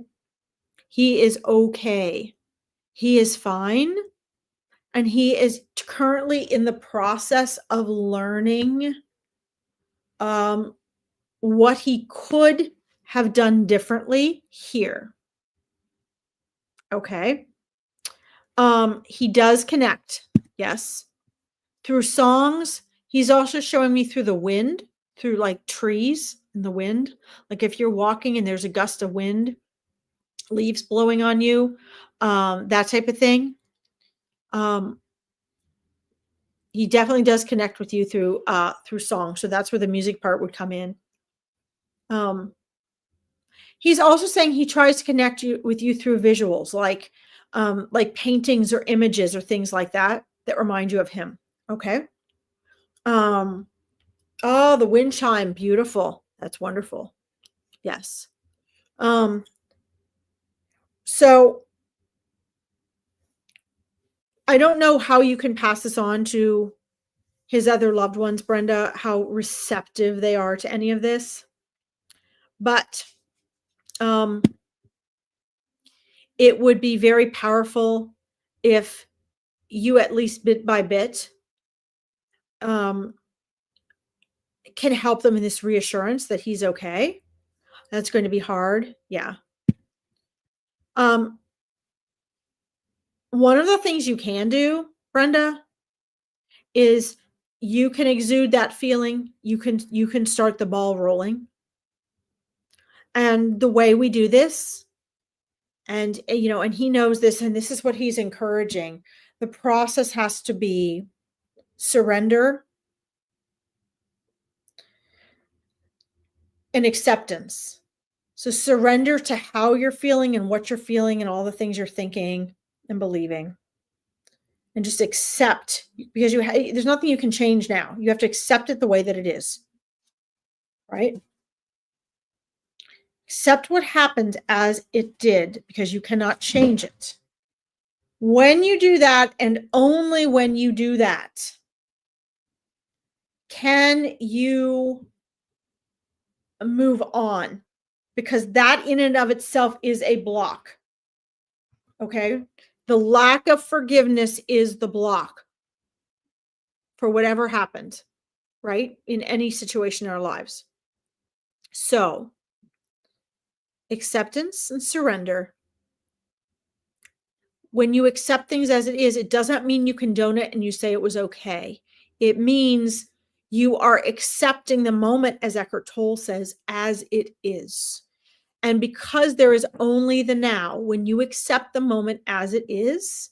he is okay. He is fine. And he is currently in the process of learning what he could have done differently here. Okay. He does connect, yes, through songs. He's also showing me through the wind, through like trees in the wind. Like if you're walking and there's a gust of wind, leaves blowing on you, that type of thing. He definitely does connect with you through song. So that's where the music part would come in. He's also saying he tries to connect with you through visuals, like paintings or images or things like that remind you of him. Okay. Oh, the wind chime, beautiful. That's wonderful. Yes. So I don't know how you can pass this on to his other loved ones, Brenda, how receptive they are to any of this. But it would be very powerful if you, at least bit by bit, can help them in this reassurance that he's okay. That's going to be hard. Yeah. One of the things you can do, Brenda, is you can exude that feeling. You can start the ball rolling. And the way we do this, and and he knows this, and this is what he's encouraging. The process has to be surrender and acceptance. So surrender to how you're feeling and what you're feeling and all the things you're thinking and believing. And just accept, because there's nothing you can change now. You have to accept it the way that it is. Right? Accept what happened as it did, because you cannot change it. When you do that, and only when you do that, can you move on, because that in and of itself is a block. Okay? The lack of forgiveness is the block for whatever happened, right? In any situation in our lives. So, acceptance and surrender. When you accept things as it is, it doesn't mean you condone it and you say it was okay. It means you are accepting the moment, as Eckhart Tolle says, as it is. And because there is only the now, when you accept the moment as it is,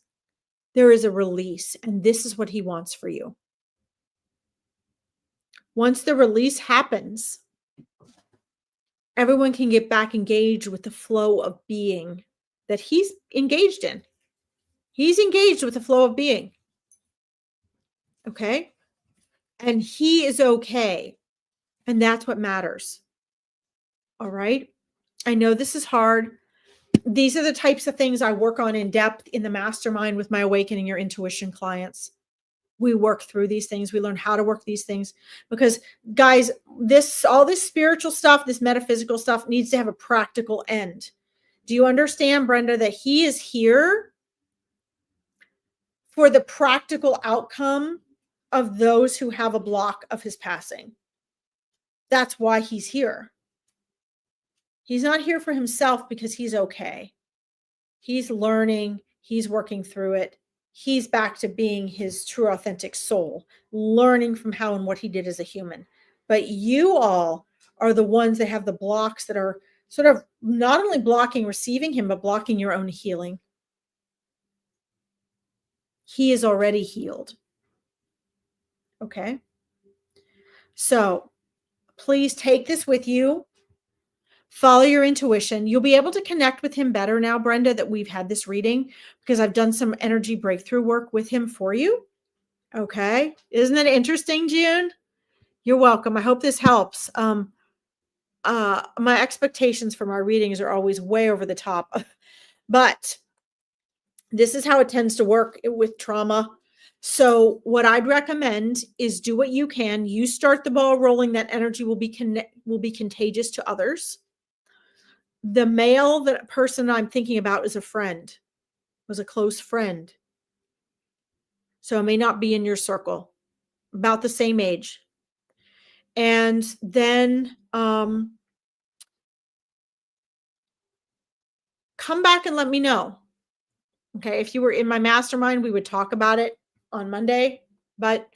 there is a release. And this is what he wants for you. Once the release happens, everyone can get back engaged with the flow of being that he's engaged in. He's engaged with the flow of being. Okay? And he is okay. And that's what matters. All right? I know this is hard. These are the types of things I work on in depth in the mastermind with my Awakening Your Intuition clients. We work through these things. We learn how to work these things, because guys, all this spiritual stuff, this metaphysical stuff needs to have a practical end. Do you understand, Brenda, that he is here for the practical outcome of those who have a block of his passing? That's why he's here. He's not here for himself because he's okay. He's learning. He's working through it. He's back to being his true, authentic soul, learning from how and what he did as a human. But you all are the ones that have the blocks that are sort of not only blocking receiving him, but blocking your own healing. He is already healed. Okay? So please take this with you. Follow your intuition. You'll be able to connect with him better now, Brenda, that we've had this reading, because I've done some energy breakthrough work with him for you. Okay. Isn't that interesting, June? You're welcome. I hope this helps. My expectations for my readings are always way over the top, but this is how it tends to work with trauma. So what I'd recommend is do what you can. You start the ball rolling. That energy will be contagious to others. The male person I'm thinking about is a friend, was a close friend. So it may not be in your circle, about the same age. And then come back and let me know. Okay. If you were in my mastermind, we would talk about it on Monday, but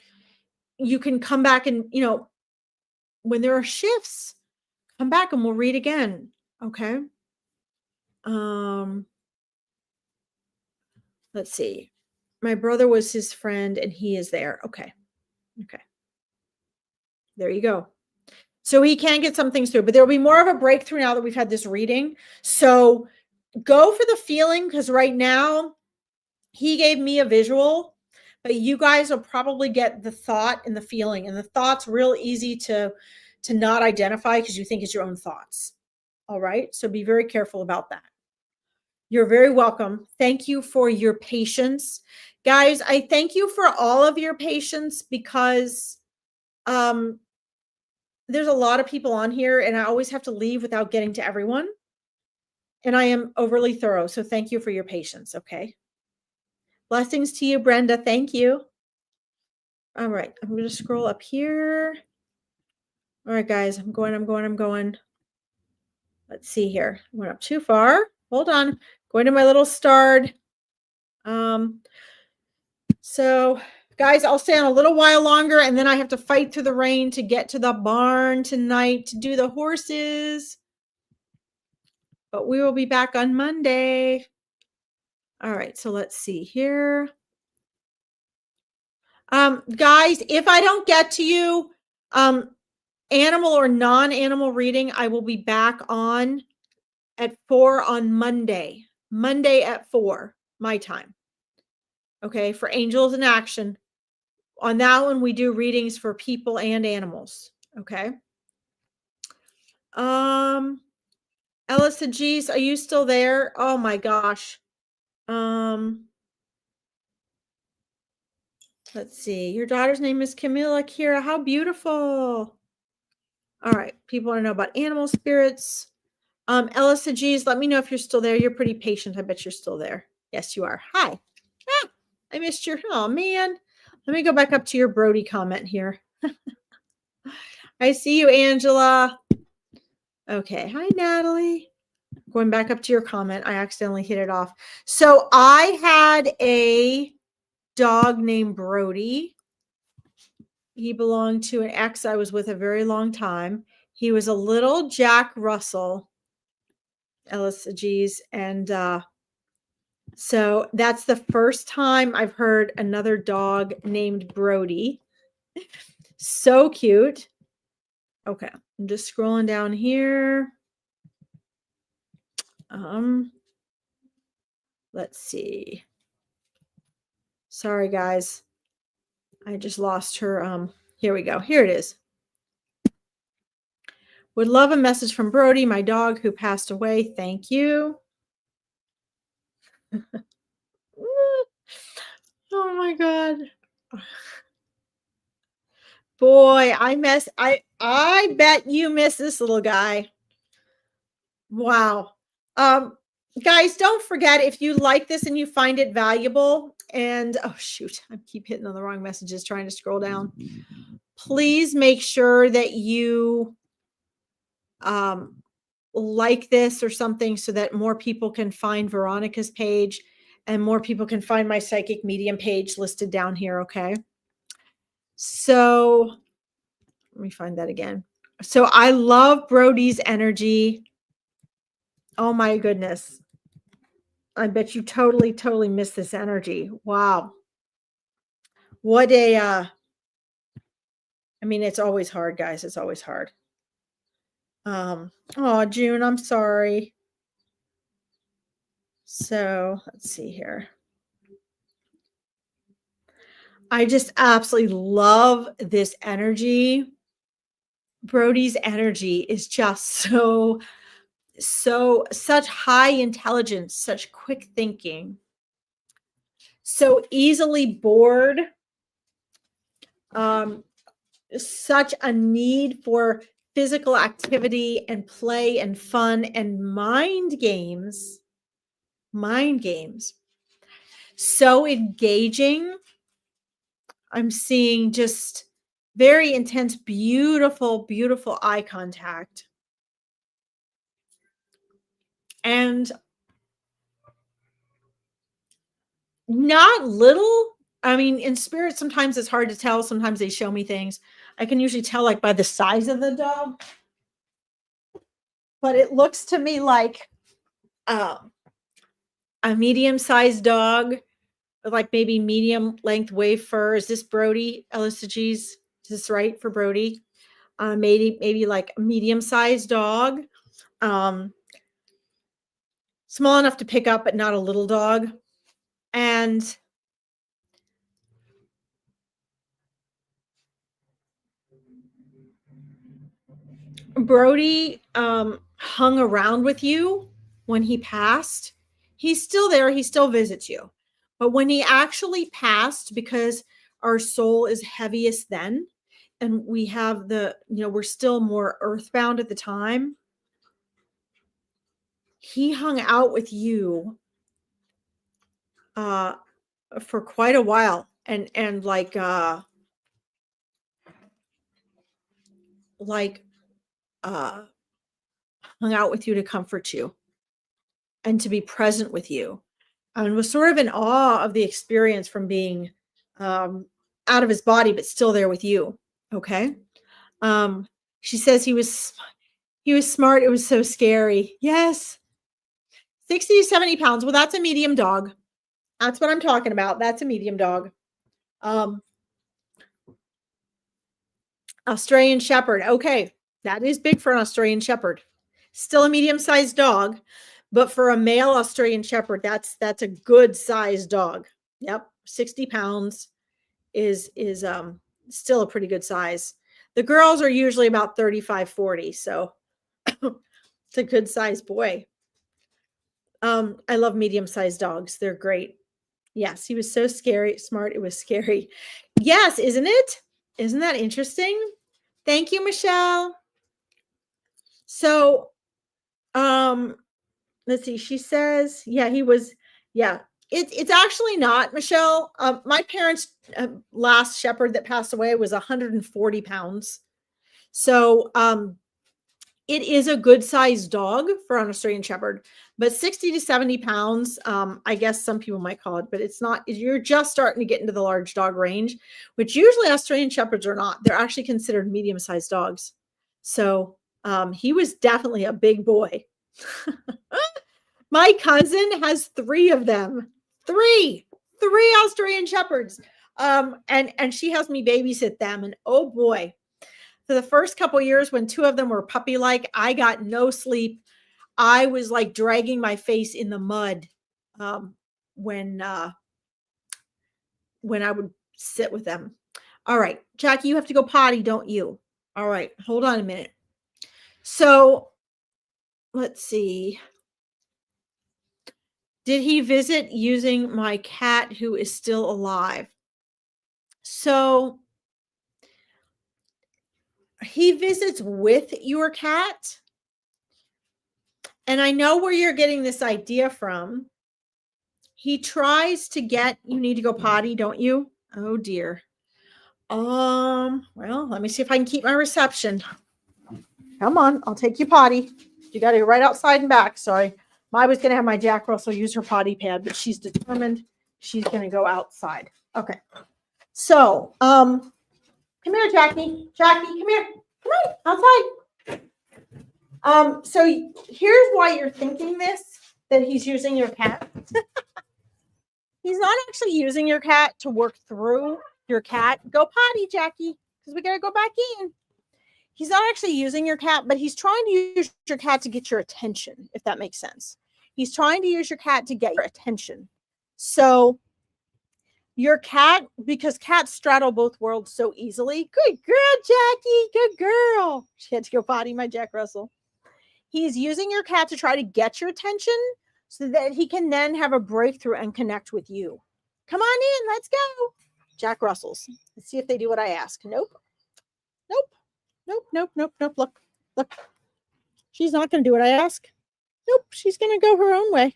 you can come back and, when there are shifts, come back and we'll read again. Okay. Let's see. My brother was his friend and he is there. Okay. Okay. There you go. So he can get some things through, but there'll be more of a breakthrough now that we've had this reading. So go for the feeling, because right now he gave me a visual, but you guys will probably get the thought and the feeling, and the thought's real easy to not identify because you think it's your own thoughts. All right. So be very careful about that. You're very welcome. Thank you for your patience. Guys, I thank you for all of your patience, because there's a lot of people on here and I always have to leave without getting to everyone. And I am overly thorough. So thank you for your patience. Okay. Blessings to you, Brenda. Thank you. All right. I'm going to scroll up here. All right, guys. I'm going. Let's see here. I went up too far. Hold on. Going to my little starred. So guys, I'll stay on a little while longer, and then I have to fight through the rain to get to the barn tonight to do the horses. But we will be back on Monday. All right, so let's see here. Guys, if I don't get to you, animal or non-animal reading, I will be back on at 4 on Monday. Monday at 4, my time. Okay, for Angels in Action. On that one, we do readings for people and animals. Okay. Ella said, geez, are you still there? Oh my gosh. Let's see. Your daughter's name is Camilla Kira. How beautiful. All right. People want to know about animal spirits. Ella said, geez, let me know if you're still there. You're pretty patient. I bet you're still there. Yes, you are. Hi. Ah, I missed your, oh man. Let me go back up to your Brody comment here. I see you, Angela. Okay. Hi, Natalie. Going back up to your comment. I accidentally hit it off. So I had a dog named Brody. He belonged to an ex I was with a very long time. He was a little Jack Russell. Ellis, geez. And so that's the first time I've heard another dog named Brody. So cute. Okay. I'm just scrolling down here. Let's see. Sorry, guys. I just lost her. Here we go. Here it is. Would love a message from Brody, my dog who passed away. Thank you. Oh my God. Boy, I bet you miss this little guy. Wow. Guys, don't forget, if you like this and you find it valuable, and oh shoot, I keep hitting on the wrong messages trying to scroll down. Please make sure that you like this or something so that more people can find Veronica's page and more people can find my psychic medium page listed down here. Okay. So let me find that again. So I love Brody's energy. Oh my goodness. I bet you totally miss this energy. Wow. What a, I mean, it's always hard, guys. It's always hard. Oh, June, I'm sorry. So let's see here. I just absolutely love this energy. Brody's energy is just such high intelligence, such quick thinking, so easily bored, such a need for physical activity and play and fun and mind games, so engaging. I'm seeing just very intense, beautiful eye contact. And not little. I mean, in spirit, sometimes it's hard to tell. Sometimes they show me things. I can usually tell like by the size of the dog. But it looks to me like a medium-sized dog with like maybe medium length wave fur. Is this Brody? Is this right for Brody? Maybe like a medium-sized dog. Small enough to pick up, but not a little dog. And Brody hung around with you when he passed. He's still there. He still visits you. But when he actually passed, because our soul is heaviest then, and we have we're still more earthbound at the time, he hung out with you for quite a while and like hung out with you to comfort you and to be present with you, and was sort of in awe of the experience from being out of his body but still there with you. Okay. She says he was smart. It was so scary. Yes. 60 to 70 pounds. Well, that's a medium dog. That's what I'm talking about. That's a medium dog. Australian Shepherd. Okay. That is big for an Australian Shepherd. Still a medium-sized dog, but for a male Australian Shepherd, that's a good sized dog. Yep, 60 pounds is still a pretty good size. The girls are usually about 35, 40, so it's a good sized boy. I love medium-sized dogs. They're great. Yes, he was so smart. It was scary. Yes, isn't it? Isn't that interesting? Thank you, Michelle. So, let's see. She says, yeah, he was, yeah. It's actually not, Michelle. My parents' last shepherd that passed away was 140 pounds. So, it is a good sized dog for an Australian Shepherd, but 60 to 70 pounds, I guess some people might call it, but it's not. You're just starting to get into the large dog range, which usually Australian Shepherds are not. They're actually considered medium sized dogs. So he was definitely a big boy. My cousin has 3 of them. Three Australian Shepherds. And she has me babysit them. And oh boy. For the first couple years when 2 of them were puppy-like, I got no sleep. I was like dragging my face in the mud when I would sit with them. All right, Jackie, you have to go potty, don't you? All right, hold on a minute. So let's see. Did he visit using my cat who is still alive? So he visits with your cat. And I know where you're getting this idea from. He tries to get, you need to go potty, don't you? Oh dear. Well, let me see if I can keep my reception. Come on, I'll take you potty. You got to go right outside and back. So I was going to have my Jack Russell use her potty pad, but she's determined she's going to go outside. Okay. So, come here, Jackie. Jackie, come here. Come on, outside. So here's why you're thinking this, that he's using your cat. He's not actually using your cat to work through your cat. Go potty, Jackie, because we got to go back in. He's not actually using your cat, but he's trying to use your cat to get your attention, if that makes sense. He's trying to use your cat to get your attention. So your cat, because cats straddle both worlds so easily. Good girl, Jackie. Good girl. She had to go potty, my Jack Russell. He's using your cat to try to get your attention so that he can then have a breakthrough and connect with you. Come on in. Let's go. Jack Russells. Let's see if they do what I ask. Nope. Nope. Nope. Nope. Nope. Nope. Look. Look. She's not going to do what I ask. Nope. She's going to go her own way.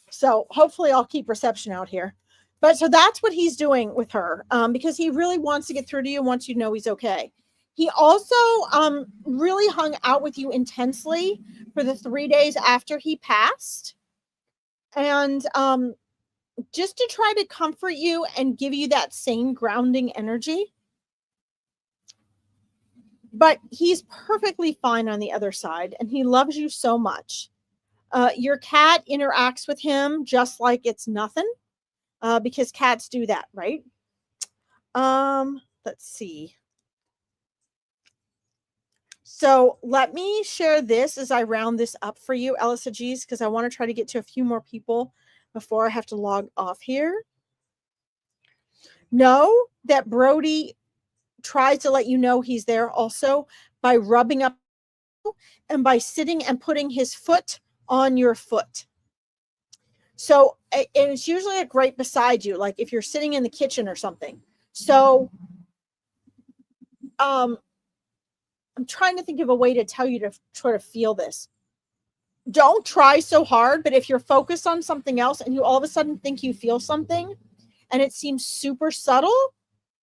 So hopefully I'll keep reception out here. But so that's what he's doing with her, because he really wants to get through to you and wants you to know he's okay. He also really hung out with you intensely for the 3 days after he passed. And just to try to comfort you and give you that same grounding energy. But he's perfectly fine on the other side, and he loves you so much. Your cat interacts with him just like it's nothing, because cats do that, right? Let's see. So let me share this as I round this up for you, Elisa G's, because I want to try to get to a few more people before I have to log off here. Know that Brody tries to let you know he's there also by rubbing up and by sitting and putting his foot on your foot. So, and it's usually like right beside you, like if you're sitting in the kitchen or something. So, I'm trying to think of a way to tell you to try to feel this. Don't try so hard, but if you're focused on something else and you all of a sudden think you feel something and it seems super subtle,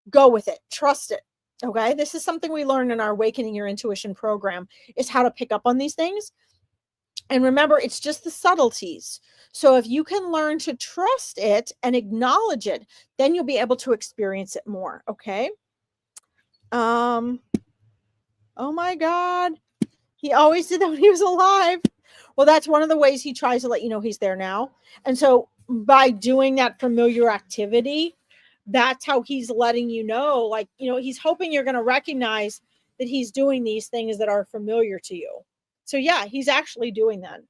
go with it. Trust it. Okay. This is something we learned in our Awakening Your Intuition program, is how to pick up on these things. And remember, it's just the subtleties. So if you can learn to trust it and acknowledge it, then you'll be able to experience it more. Okay. Oh my God. He always did that when he was alive. Well, that's one of the ways he tries to let you know he's there now. And so by doing that familiar activity, that's how he's letting you know, like, you know, he's hoping you're going to recognize that he's doing these things that are familiar to you. So yeah, he's actually doing that.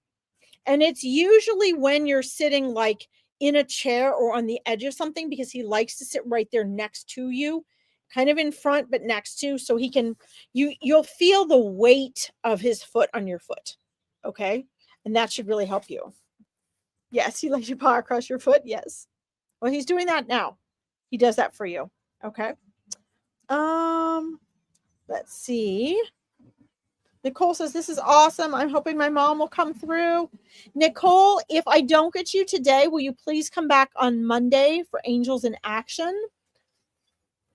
And it's usually when you're sitting like in a chair or on the edge of something, because he likes to sit right there next to you, kind of in front, but next to, so he can, you'll feel the weight of his foot on your foot. Okay. And that should really help you. Yes. He lets you paw across your foot. Yes. Well, he's doing that now. He does that for you. Okay. Let's see. Nicole says, this is awesome. I'm hoping my mom will come through. Nicole, if I don't get you today, will you please come back on Monday for Angels in Action?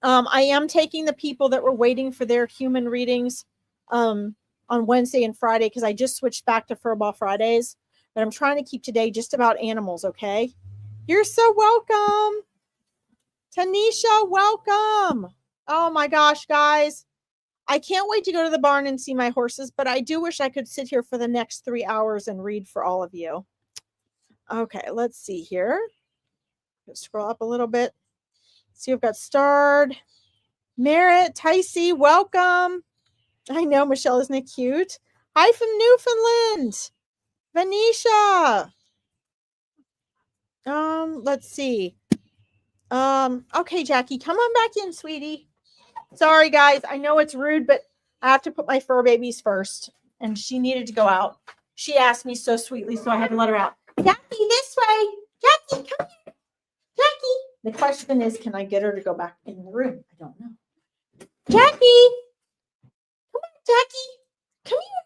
I am taking the people that were waiting for their human readings on Wednesday and Friday, because I just switched back to Furball Fridays. But I'm trying to keep today just about animals, okay? You're so welcome. Tanisha, welcome. Oh my gosh, guys. I can't wait to go to the barn and see my horses, but I do wish I could sit here for the next 3 hours and read for all of you. Okay, let's see here. Let's scroll up a little bit. See, we've got Starred, Merritt, Ticey, welcome. I know, Michelle, isn't it cute? Hi from Newfoundland. Venetia. Let's see. Okay, Jackie, come on back in, sweetie. Sorry, guys. I know it's rude, but I have to put my fur babies first. And she needed to go out. She asked me so sweetly, so I had to let her out. Jackie, this way. Jackie, come here. Jackie. The question is, can I get her to go back in the room? I don't know. Jackie. Come on, Jackie. Come here.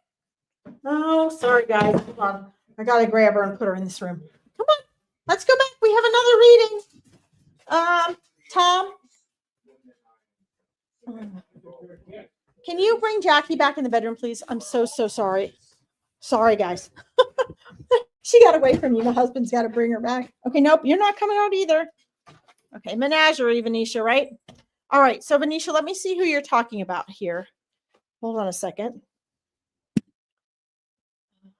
Oh, sorry, guys. Hold on. I got to grab her and put her in this room. Come on. Let's go back. We have another reading. Tom. Can you bring Jackie back in the bedroom, please? I'm so sorry. Sorry, guys. She got away from you. My husband's got to bring her back. Okay, nope, you're not coming out either. Okay, menagerie, Venetia, right? All right, so Venetia, let me see who you're talking about here. Hold on a second.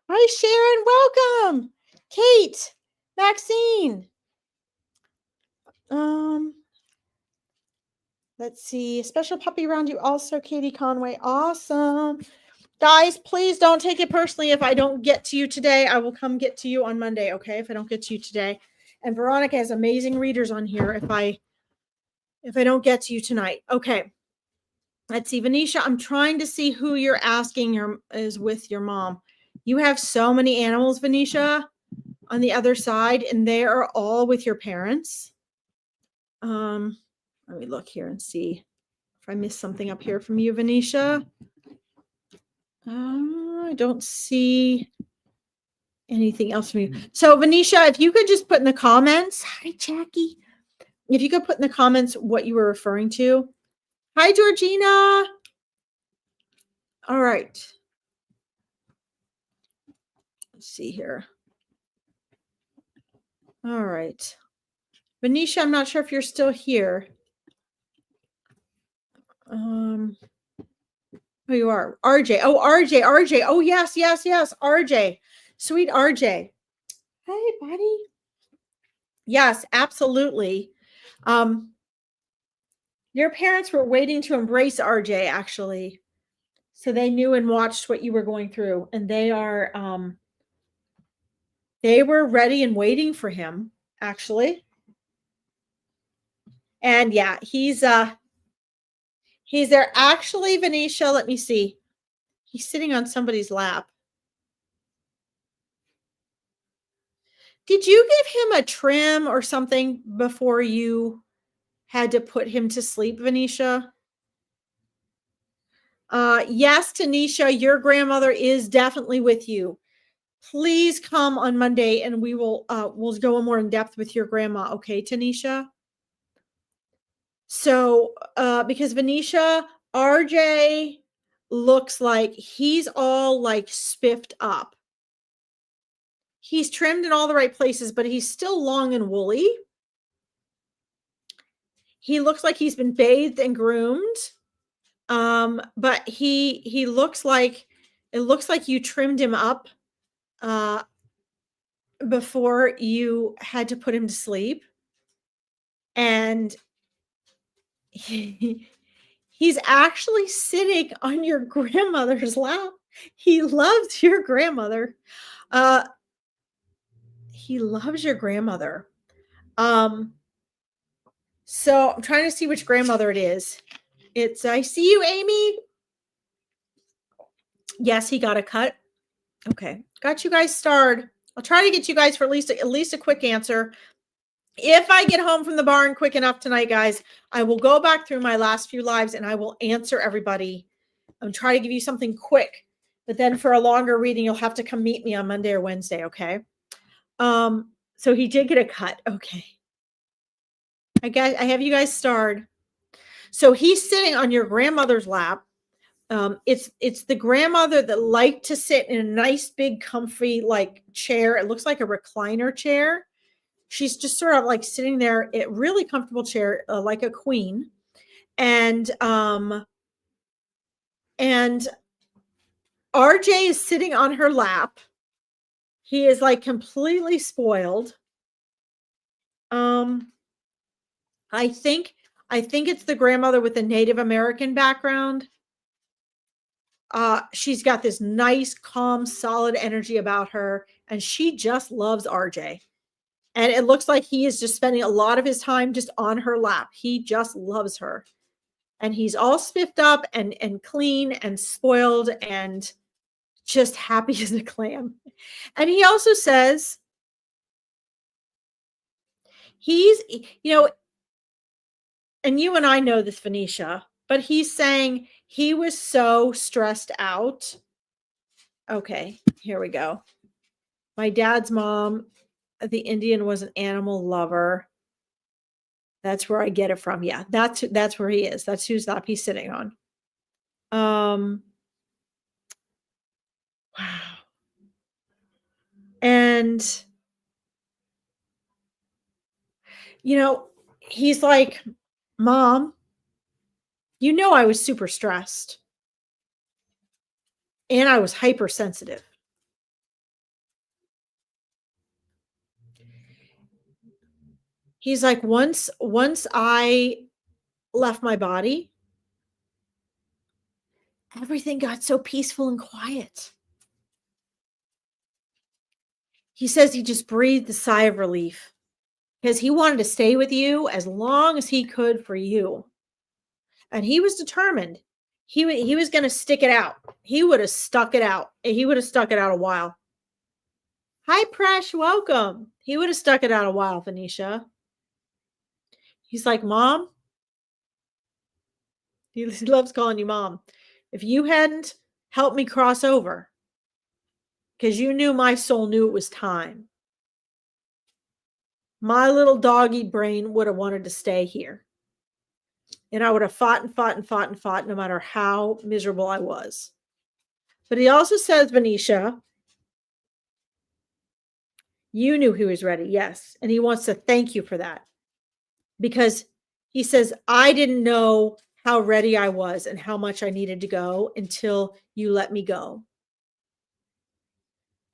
Hi, Sharon. Welcome. Kate, Maxine. Let's see. A special puppy around you also, Katie Conway. Awesome. Guys, please don't take it personally if I don't get to you today. I will come get to you on Monday, okay? If I don't get to you today. And Veronica has amazing readers on here if I don't get to you tonight. Okay. Let's see. Venetia, I'm trying to see who you're asking is with your mom. You have so many animals, Venetia, on the other side, and they are all with your parents. Let me look here and see if I missed something up here from you, Venetia. I don't see anything else from you. So, Venetia, if you could just put in the comments, hi, Jackie. If you could put in the comments what you were referring to. Hi, Georgina. All right. Let's see here. All right. Venetia, I'm not sure if you're still here. Who you are? RJ. Oh, RJ. Oh, yes. RJ. Sweet RJ. Hey, buddy. Yes, absolutely. Your parents were waiting to embrace RJ, actually. So they knew and watched what you were going through. And they were ready and waiting for him, actually. And yeah, he's there. Actually, Venetia, let me see. He's sitting on somebody's lap. Did you give him a trim or something before you had to put him to sleep, Venetia? Yes, Tanisha, your grandmother is definitely with you. Please come on Monday and we'll go more in depth with your grandma. Okay, Tanisha? So, because Venetia, RJ looks like he's all like spiffed up. He's trimmed in all the right places, but he's still long and woolly. He looks like he's been bathed and groomed. But he looks like, it looks like you trimmed him up before you had to put him to sleep. And He's actually sitting on your grandmother's lap. He loves your grandmother. He loves your grandmother. So I'm trying to see which grandmother it is. It's I see you, Amy. Yes, he got a cut. Okay, got you guys starred. I'll try to get you guys for at least a quick answer. If I get home from the barn quick enough tonight, guys, I will go back through my last few lives and I will answer everybody. I'm trying to give you something quick, but then for a longer reading, you'll have to come meet me on Monday or Wednesday. Okay. So he did get a cut. Okay. I have you guys starred. So he's sitting on your grandmother's lap. It's the grandmother that liked to sit in a nice big comfy like chair. It looks like a recliner chair. She's just sort of like sitting there, a really comfortable chair, like a queen. And RJ is sitting on her lap. He is like completely spoiled. I think it's the grandmother with the Native American background. She's got this nice, calm, solid energy about her, and she just loves RJ. And it looks like he is just spending a lot of his time just on her lap. He just loves her. And he's all spiffed up and clean and spoiled and just happy as a clam. And he also says he's, and you and I know this, Venetia, but he's saying he was so stressed out. Okay, here we go. My dad's mom, the Indian, was an animal lover. That's where I get it from. Yeah, that's where he is. That's whose lap he's sitting on. Wow. And he's like, Mom, I was super stressed. And I was hypersensitive. He's like, once I left my body, everything got so peaceful and quiet. He says he just breathed a sigh of relief because he wanted to stay with you as long as he could for you. And he was determined. He was going to stick it out. He would have stuck it out. He would have stuck it out a while. Hi, Presh. Welcome. He would have stuck it out a while, Venetia. He's like, Mom. He loves calling you Mom. If you hadn't helped me cross over, because you knew my soul knew it was time, my little doggy brain would have wanted to stay here. And I would have fought and fought and fought and fought no matter how miserable I was. But he also says, Venetia, you knew he was ready. Yes. And he wants to thank you for that. Because he says, I didn't know how ready I was and how much I needed to go until you let me go.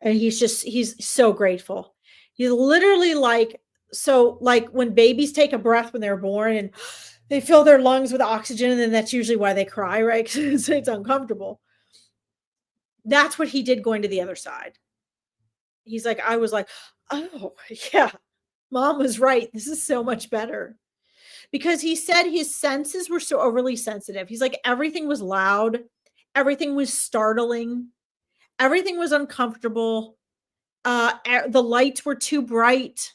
And he's so grateful. He's literally like when babies take a breath when they're born and they fill their lungs with oxygen, and then that's usually why they cry, right? Because it's uncomfortable. That's what he did going to the other side. He's like, I was like, oh, yeah, Mom was right. This is so much better. Because he said his senses were so overly sensitive. He's like, everything was loud. Everything was startling. Everything was uncomfortable. The lights were too bright.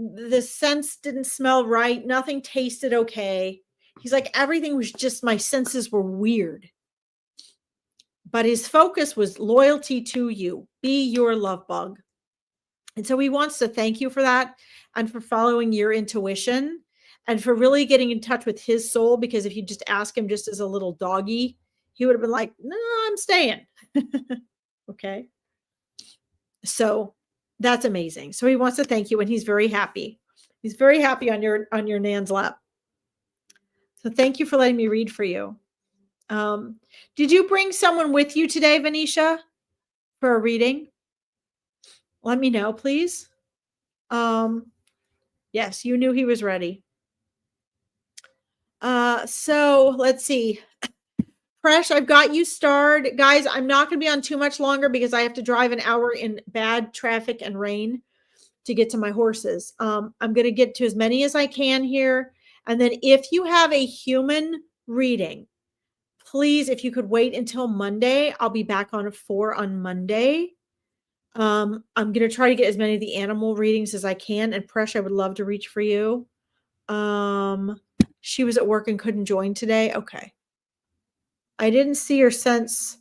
The scents didn't smell right. Nothing tasted okay. He's like, everything was just, my senses were weird. But his focus was loyalty to you. Be your love bug. And so he wants to thank you for that and for following your intuition and for really getting in touch with his soul. Because if you just ask him just as a little doggy, he would have been like, no, I'm staying. Okay. So that's amazing. So he wants to thank you, and he's very happy. He's very happy on your Nan's lap. So thank you for letting me read for you. Did you bring someone with you today, Venetia, for a reading? Let me know, please. Yes, you knew he was ready. So let's see. Presh, I've got you starred. Guys, I'm not going to be on too much longer because I have to drive an hour in bad traffic and rain to get to my horses. I'm going to get to as many as I can here. And then if you have a human reading, please, if you could wait until Monday, I'll be back on 4 on Monday. I'm going to try to get as many of the animal readings as I can. And Presh, I would love to reach for you. She was at work and couldn't join today. Okay. I didn't see or sense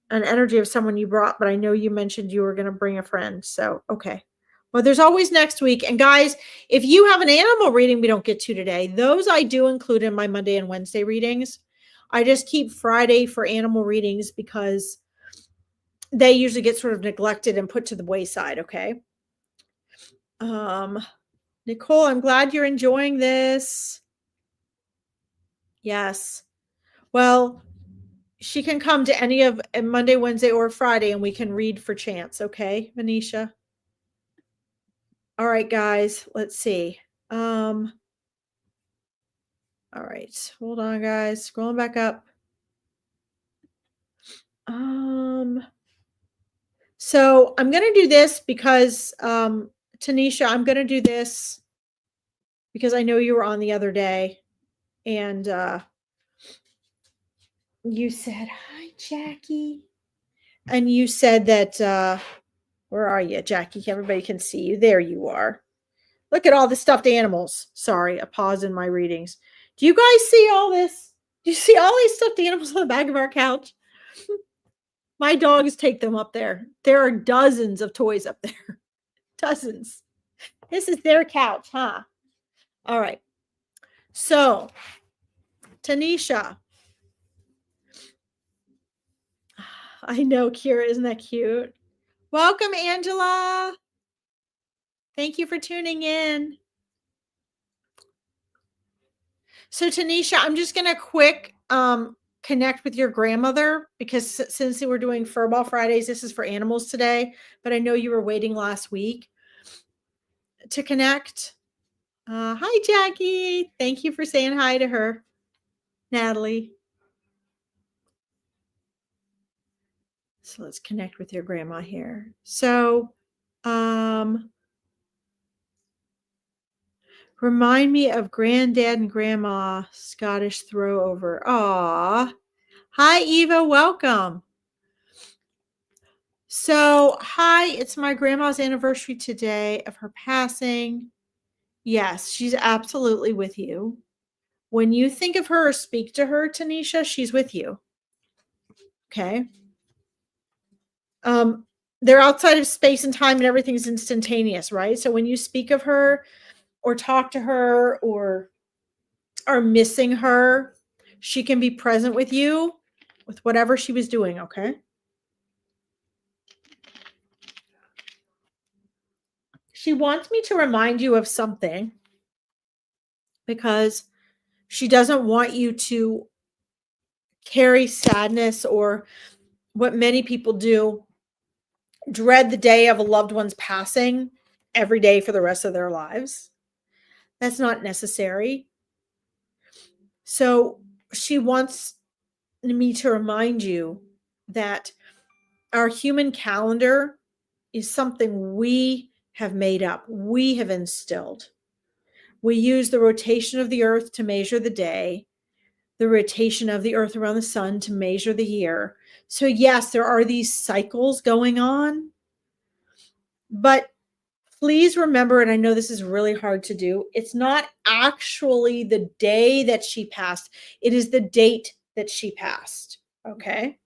an energy of someone you brought, but I know you mentioned you were going to bring a friend. So, okay. Well, there's always next week. And guys, if you have an animal reading we don't get to today, those I do include in my Monday and Wednesday readings. I just keep Friday for animal readings because they usually get sort of neglected and put to the wayside. Okay. Nicole, I'm glad you're enjoying this. Yes. Well, she can come to any of Monday, Wednesday, or Friday, and we can read for chance. Okay, Manisha? All right, guys, let's see. All right, hold on, guys. Scrolling back up. So I'm going to do this because, Tanisha, I'm going to do this because I know you were on the other day, and you said, hi, Jackie. And you said that, where are you, Jackie? Everybody can see you. There you are. Look at all the stuffed animals. Sorry, a pause in my readings. Do you guys see all this? Do you see all these stuffed animals on the back of our couch? My dogs take them up there. There are dozens of toys up there. Dozens. This is their couch, huh? All right. So, Tanisha. I know, Kira. Isn't that cute? Welcome, Angela. Thank you for tuning in. So, Tanisha, I'm just going to quick connect with your grandmother because since we're doing Furball Fridays, this is for animals today, but I know you were waiting last week to connect. Hi, Jackie. Thank you for saying hi to her. Natalie. So let's connect with your grandma here. So, remind me of granddad and grandma Scottish throwover. Aw. Hi, Eva. Welcome. So, hi, it's my grandma's anniversary today of her passing. Yes, she's absolutely with you. When you think of her or speak to her, Tanisha, she's with you. Okay. They're outside of space and time and everything's instantaneous, right? So when you speak of her or talk to her or are missing her, she can be present with you with whatever she was doing, okay? She wants me to remind you of something because she doesn't want you to carry sadness or what many people do, dread the day of a loved one's passing every day for the rest of their lives. That's not necessary. So she wants me to remind you that our human calendar is something we have made up, we have instilled. We use the rotation of the earth to measure the day, the rotation of the earth around the sun to measure the year. So yes, there are these cycles going on, but please remember, and I know this is really hard to do, it's not actually the day that she passed. It is the date that she passed. Okay.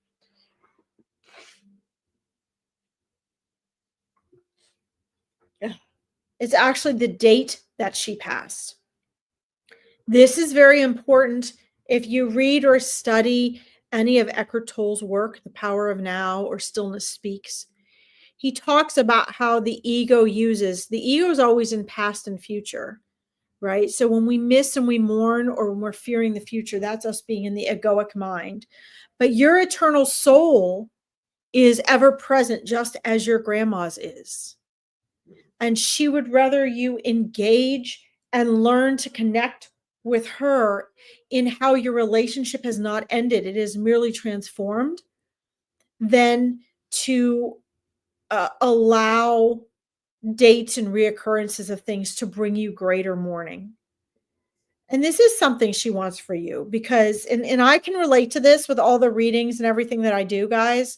It's actually the date that she passed. This is very important. If you read or study any of Eckhart Tolle's work, The Power of Now or Stillness Speaks, he talks about how the ego is always in past and future, right? So when we miss and we mourn or when we're fearing the future, that's us being in the egoic mind. But your eternal soul is ever present just as your grandma's is. And she would rather you engage and learn to connect with her in how your relationship has not ended, it is merely transformed, than to allow dates and reoccurrences of things to bring you greater mourning. And this is something she wants for you because, and I can relate to this with all the readings and everything that I do, guys,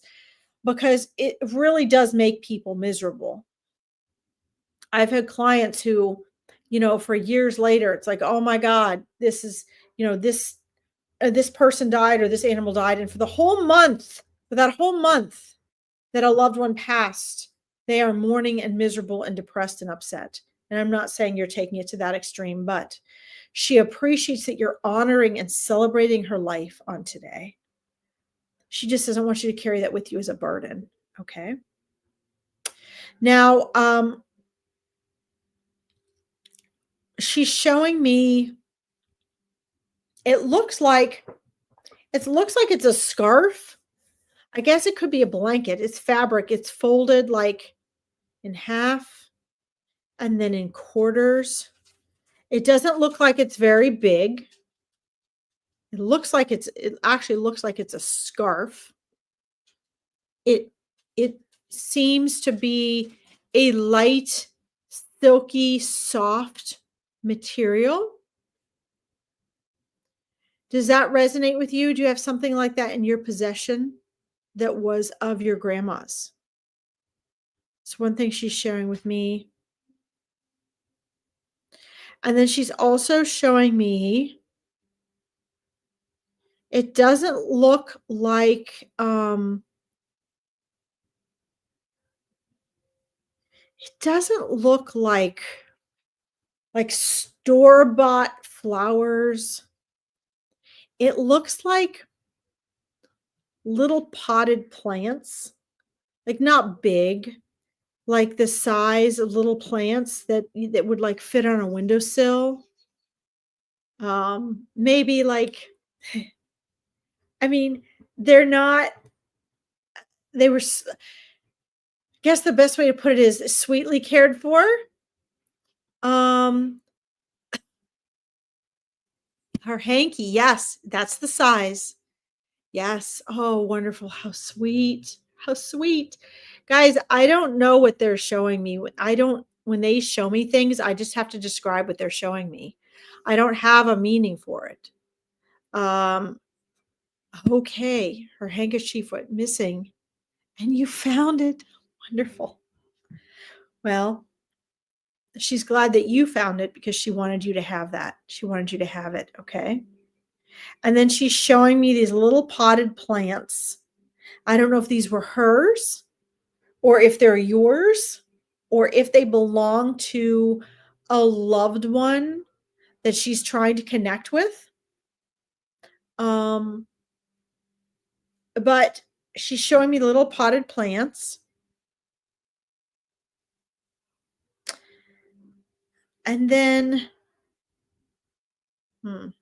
because it really does make people miserable. I've had clients who, for years later, it's like, oh my God, this is, this person died or this animal died. And for that whole month that a loved one passed, they are mourning and miserable and depressed and upset. And I'm not saying you're taking it to that extreme, but she appreciates that you're honoring and celebrating her life on today. She just doesn't want you to carry that with you as a burden. Okay. Now, she's showing me, it looks like it's a scarf. I guess it could be a blanket. It's fabric. It's folded like in half and then in quarters. It doesn't look like it's very big. It actually looks like it's a scarf. It seems to be a light, silky, soft material. Does that resonate with you? Do you have something like that in your possession that was of your grandma's? It's one thing she's sharing with me. And then she's also showing me, it doesn't look like, it doesn't look like store-bought flowers. It looks like little potted plants, like not big, like the size of little plants that would like fit on a windowsill. Maybe like, I mean, they're not, they were, I guess the best way to put it is sweetly cared for. Her hanky, yes, that's the size. Yes. Oh, wonderful. How sweet. How sweet. Guys, I don't know what they're showing me. When they show me things, I just have to describe what they're showing me. I don't have a meaning for it. Okay. Her handkerchief went missing and you found it. Wonderful. Well, she's glad that you found it because she wanted you to have that. She wanted you to have it. Okay. And then she's showing me these little potted plants. I don't know if these were hers or if they're yours or if they belong to a loved one that she's trying to connect with. But she's showing me the little potted plants. And then, I'm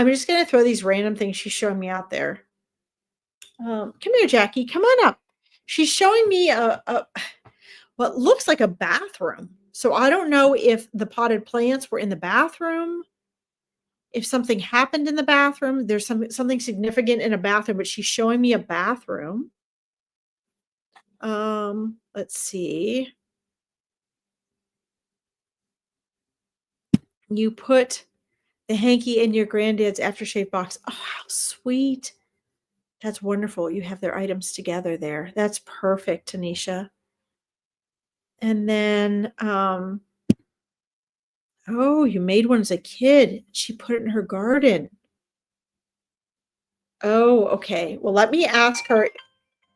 just going to throw these random things she's showing me out there. Come here, Jackie. Come on up. She's showing me what looks like a bathroom. So I don't know if the potted plants were in the bathroom, if something happened in the bathroom. There's something significant in a bathroom, but she's showing me a bathroom. Let's see. You put the hanky in your granddad's aftershave box. Oh, how sweet. That's wonderful. You have their items together there. That's perfect, Tanisha. And then, oh, you made one as a kid. She put it in her garden. Oh, okay. Well, let me ask her.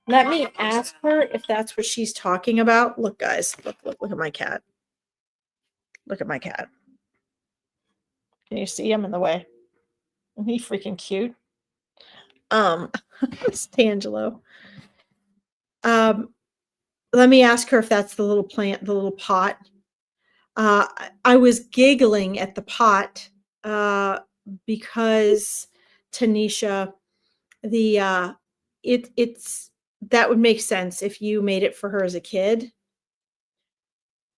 Let me ask her if that's what she's talking about. Look, guys, look at my cat. Look at my cat. Can you see him in the way? Isn't he freaking cute? It's Tangelo. Let me ask her if that's the little plant, the little pot. I was giggling at the pot because Tanisha, it's that would make sense if you made it for her as a kid,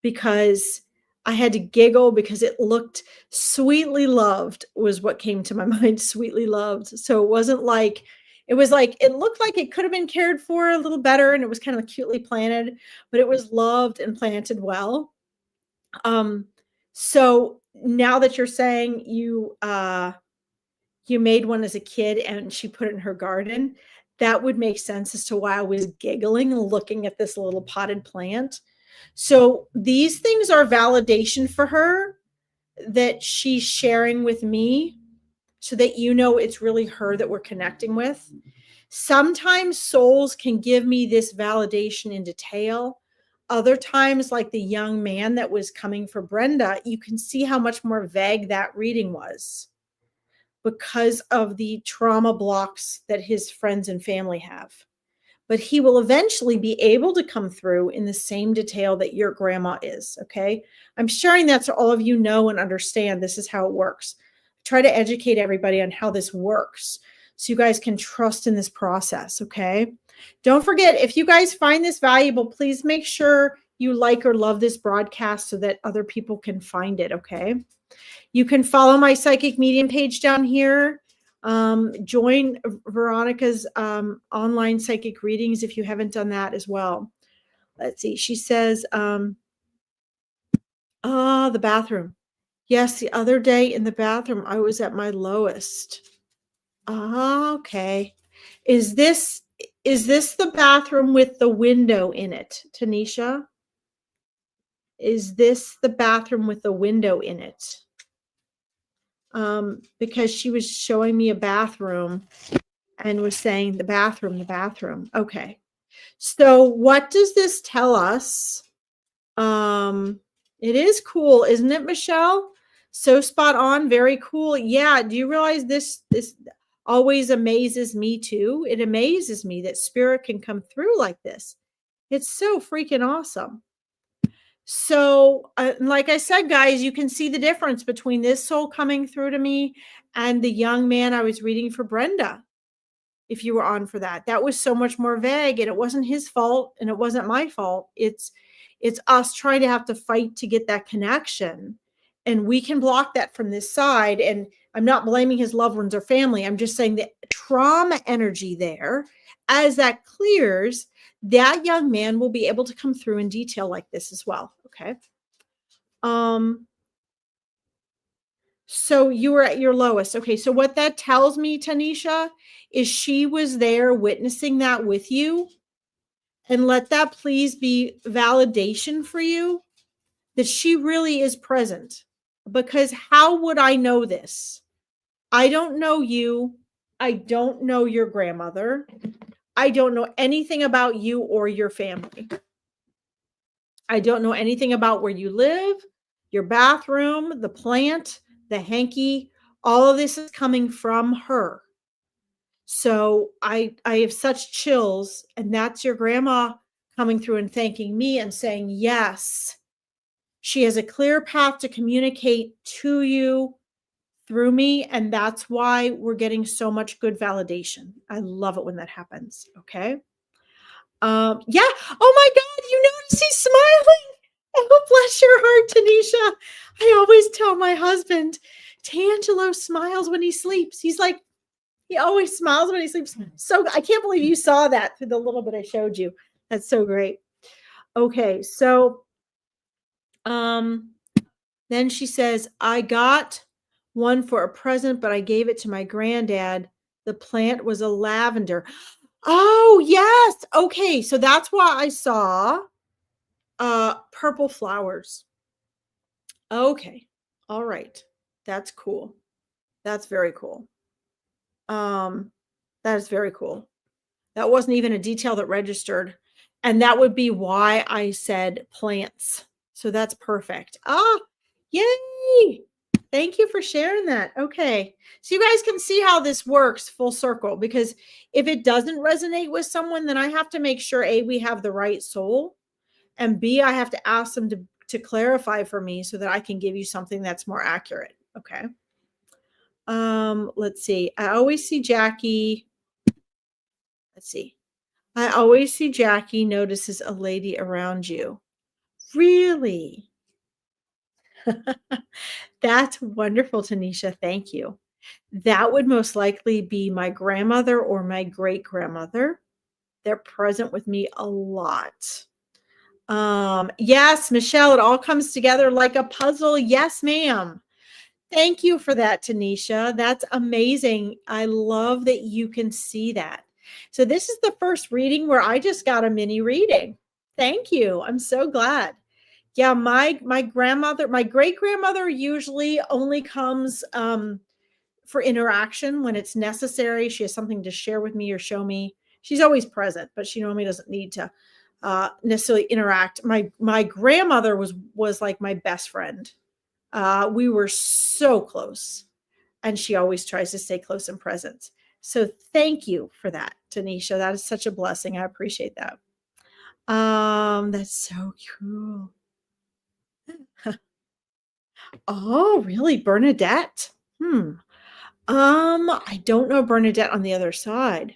because I had to giggle because it looked sweetly loved was what came to my mind, sweetly loved. So it wasn't like, it was like, it looked like it could have been cared for a little better and it was kind of cutely planted, but it was loved and planted well. So now that you're saying you made one as a kid and she put it in her garden, that would make sense as to why I was giggling looking at this little potted plant. So these things are validation for her that she's sharing with me so that you know it's really her that we're connecting with. Sometimes souls can give me this validation in detail. Other times, like the young man that was coming for Brenda, you can see how much more vague that reading was because of the trauma blocks that his friends and family have. But he will eventually be able to come through in the same detail that your grandma is. Okay. I'm sharing that so all of you know and understand this is how it works. Try to educate everybody on how this works so you guys can trust in this process. Okay. Don't forget, if you guys find this valuable, please make sure you like or love this broadcast so that other people can find it. Okay. You can follow my psychic medium page down here. Join Veronica's online psychic readings if you haven't done that as well. Let's see. She says, the bathroom. Yes, the other day in the bathroom, I was at my lowest. Okay. Is this the bathroom with the window in it, Tanisha? Is this the bathroom with the window in it? Because she was showing me a bathroom and was saying the bathroom. Okay. So what does this tell us? It is cool, isn't it, Michelle? So spot on, very cool. Yeah, do you realize this always amazes me too? It amazes me that spirit can come through like this. It's so freaking awesome. So, like I said, guys, you can see the difference between this soul coming through to me and the young man I was reading for Brenda. If you were on for that, that was so much more vague, and it wasn't his fault, and it wasn't my fault. It's us trying to have to fight to get that connection, and we can block that from this side. And I'm not blaming his loved ones or family. I'm just saying the trauma energy there, as that clears, that young man will be able to come through in detail like this as well. Okay. So you were at your lowest. Okay. So what that tells me, Tanisha, is she was there witnessing that with you. And let that please be validation for you that she really is present. Because how would I know this? I don't know you. I don't know your grandmother. I don't know anything about you or your family. I don't know anything about where you live, your bathroom, the plant, the hanky. All of this is coming from her. So I have such chills, and that's your grandma coming through and thanking me and saying, yes, she has a clear path to communicate to you through me. And that's why we're getting so much good validation. I love it when that happens. Okay. Yeah. Oh my God, you notice he's smiling. Oh, bless your heart, Tanisha. I always tell my husband, Tangelo smiles when he sleeps. He's like, he always smiles when he sleeps. So I can't believe you saw that through the little bit I showed you. That's so great. Okay, so then she says, I got one for a present, but I gave it to my granddad. The plant was a lavender. Oh, yes. Okay, so that's why I saw purple flowers. Okay. All right. That's cool. That's very cool. That is very cool. That wasn't even a detail that registered. And that would be why I said plants. So that's perfect. Yay. Thank you for sharing that. Okay. So you guys can see how this works full circle, because if it doesn't resonate with someone, then I have to make sure A, we have the right soul, and B, I have to ask them to clarify for me so that I can give you something that's more accurate. Okay. Let's see. I always see Jackie. Let's see. I always see Jackie notices a lady around you. Really? That's wonderful, Tanisha. Thank you. That would most likely be my grandmother or my great grandmother. They're present with me a lot. Yes, Michelle, it all comes together like a puzzle. Yes, ma'am. Thank you for that, Tanisha. That's amazing. I love that you can see that. So this is the first reading where I just got a mini reading. Thank you. I'm so glad. Yeah, my grandmother, my great grandmother usually only comes for interaction when it's necessary. She has something to share with me or show me. She's always present, but she normally doesn't need to necessarily interact. My grandmother was like my best friend. We were so close, and she always tries to stay close and present. So thank you for that, Tanisha. That is such a blessing. I appreciate that. That's so cool. Oh, really, Bernadette? I don't know Bernadette on the other side,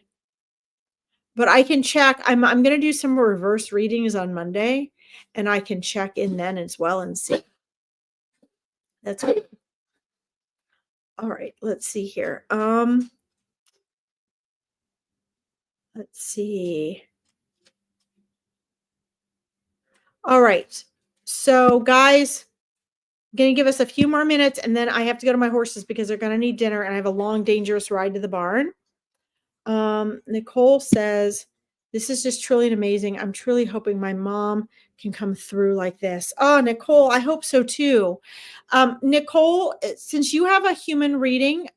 but I can check. I'm going to do some reverse readings on Monday, and I can check in then as well and see. That's good. All right, let's see here. Let's see. All right. So, guys, I'm going to give us a few more minutes, and then I have to go to my horses because they're going to need dinner, and I have a long, dangerous ride to the barn. Nicole says, this is just truly amazing. I'm truly hoping my mom can come through like this. Oh, Nicole, I hope so too. Nicole, since you have a human reading,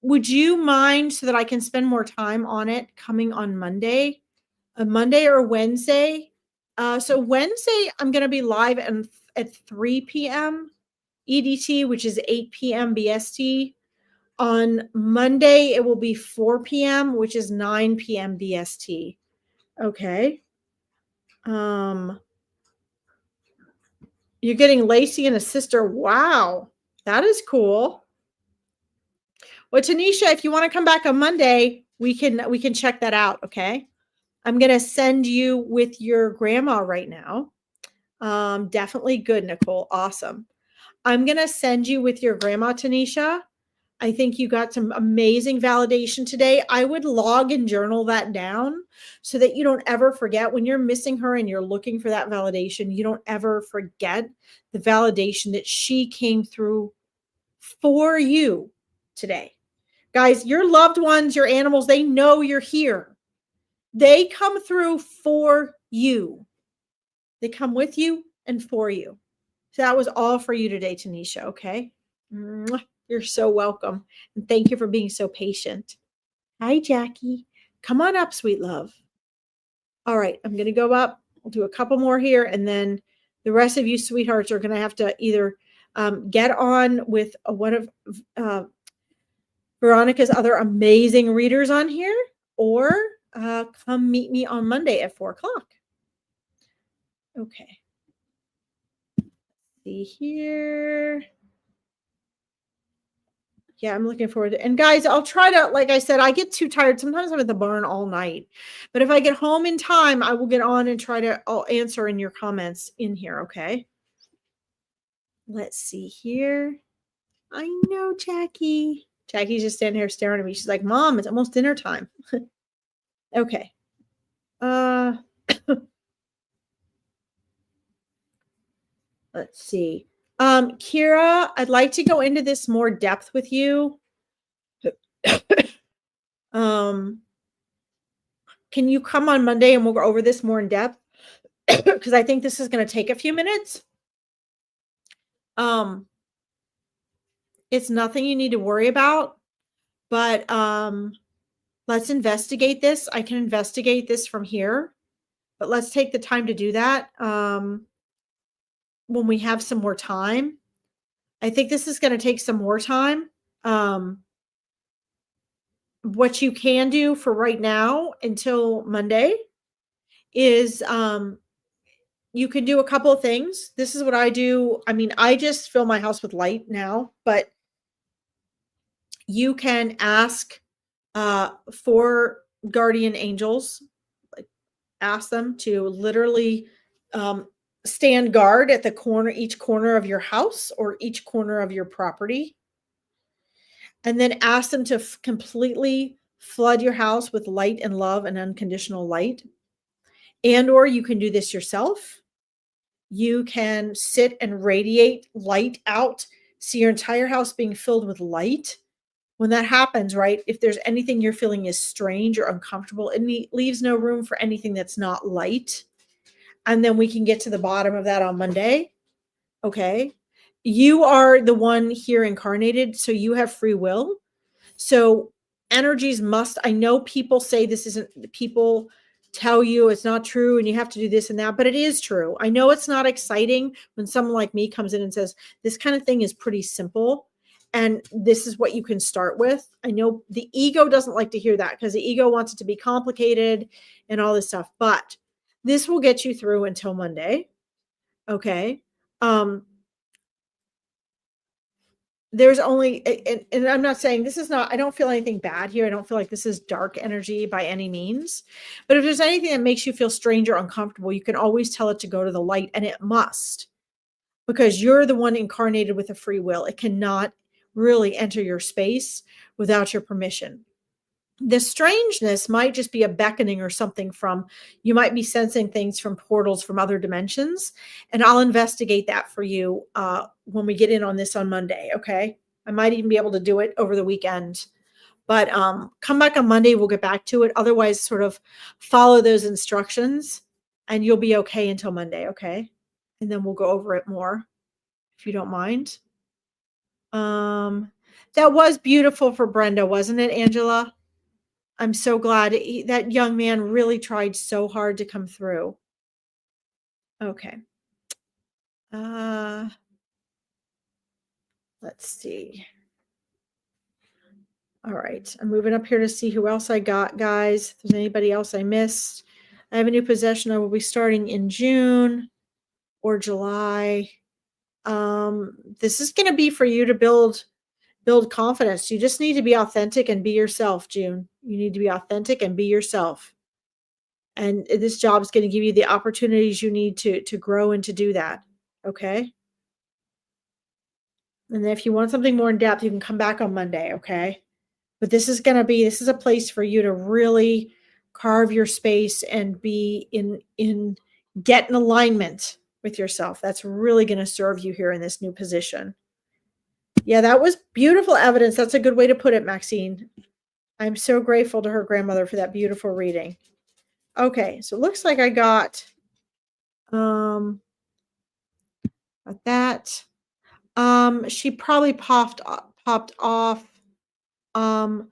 would you mind so that I can spend more time on it coming on Monday? Monday or Wednesday? So Wednesday, I'm going to be live at 3 p.m. EDT, which is 8 p.m. BST. On Monday, it will be 4 p.m., which is 9 p.m. BST. Okay. You're getting Lacey and a sister. Wow. That is cool. Well, Tanisha, if you want to come back on Monday, we can check that out. Okay. I'm going to send you with your grandma right now. Definitely good, Nicole. Awesome. I'm going to send you with your grandma, Tanisha. I think you got some amazing validation today. I would log and journal that down so that you don't ever forget when you're missing her and you're looking for that validation. You don't ever forget the validation that she came through for you today. Guys, your loved ones, your animals, they know you're here. They come through for you. They come with you and for you. So that was all for you today, Tanisha. Okay. You're so welcome. And thank you for being so patient. Hi, Jackie. Come on up, sweet love. All right. I'm going to go up. I'll do a couple more here. And then the rest of you sweethearts are going to have to either get on with one of Veronica's other amazing readers on here or come meet me on Monday at 4 o'clock. Okay. See here. Yeah, I'm looking forward to it. And guys, I'll try to, like I said, I get too tired. Sometimes I'm at the barn all night. But if I get home in time, I will get on and I'll answer in your comments in here, okay? Let's see here. I know, Jackie. Jackie's just standing here staring at me. She's like, Mom, it's almost dinner time. Okay. Let's see. Kira, I'd like to go into this more depth with you. Can you come on Monday and we'll go over this more in depth? Because I think this is going to take a few minutes. It's nothing you need to worry about, but let's investigate this. I can investigate this from here, but let's take the time to do that when we have some more time. I think this is going to take some more time. What you can do for right now until Monday is you can do a couple of things. This is what I do. I mean, I just fill my house with light now, but you can ask for guardian angels, like ask them to literally stand guard at the corner, each corner of your house or each corner of your property. And then ask them to completely flood your house with light and love and unconditional light. And or you can do this yourself. You can sit and radiate light out. See your entire house being filled with light. When that happens, right, if there's anything you're feeling is strange or uncomfortable, it leaves no room for anything that's not light. And then we can get to the bottom of that on Monday. Okay. You are the one here incarnated, so you have free will. So energies must, I know people say this isn't, people tell you it's not true and you have to do this and that, but it is true. I know it's not exciting when someone like me comes in and says, this kind of thing is pretty simple and this is what you can start with. I know the ego doesn't like to hear that because the ego wants it to be complicated and all this stuff, but this will get you through until Monday. Okay. There's only, and I'm not saying this is not, I don't feel anything bad here. I don't feel like this is dark energy by any means. But if there's anything that makes you feel strange or uncomfortable, you can always tell it to go to the light, and it must, because you're the one incarnated with a free will. It cannot really enter your space without your permission. The strangeness might just be a beckoning or something from, you might be sensing things from portals from other dimensions. And I'll investigate that for you when we get in on this on Monday. Okay. I might even be able to do it over the weekend, but come back on Monday. We'll get back to it. Otherwise, sort of follow those instructions and you'll be okay until Monday. Okay. And then we'll go over it more if you don't mind. That was beautiful for Brenda, wasn't it, Angela? I'm so glad that young man really tried so hard to come through. Okay. Let's see. All right. I'm moving up here to see who else I got, guys. If there's anybody else I missed. I have a new possession. I will be starting in June or July. This is going to be for you to build confidence. You just need to be authentic and be yourself, June. You need to be authentic and be yourself. And this job is going to give you the opportunities you need to grow and to do that. Okay. And then if you want something more in depth, you can come back on Monday. Okay. But this is a place for you to really carve your space and be get in alignment with yourself. That's really going to serve you here in this new position. Yeah, that was beautiful evidence. That's a good way to put it, Maxine. I'm so grateful to her grandmother for that beautiful reading. Okay, so it looks like I got that. She probably popped off. Femeta,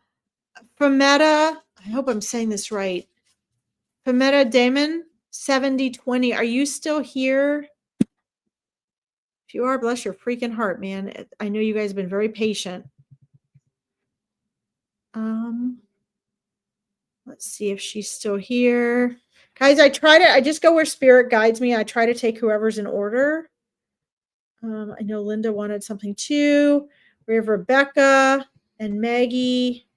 I hope I'm saying this right. Femeta Damon 7020. Are you still here? If you are, bless your freaking heart, man. I know you guys have been very patient. Let's see if she's still here. Guys, I just go where spirit guides me. I try to take whoever's in order. I know Linda wanted something too. We have Rebecca and Maggie.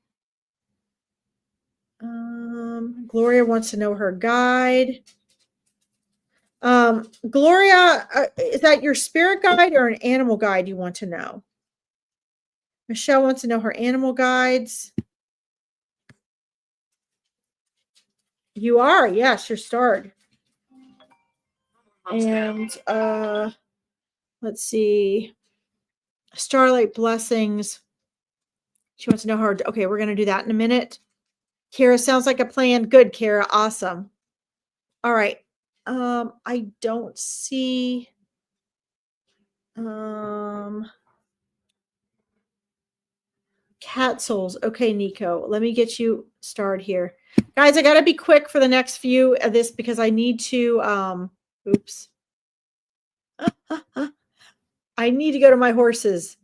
Gloria wants to know her guide. Gloria, is that your spirit guide or an animal guide you want to know? Michelle wants to know her animal guides. You are, yes, you're starred. And let's see. Starlight Blessings. She wants to know her. Okay, we're going to do that in a minute. Kara, sounds like a plan. Good, Kara. Awesome. All right. I don't see. Cat souls. Okay, Nico. Let me get you started here. Guys, I got to be quick for the next few of this because I need to. Oops. I need to go to my horses.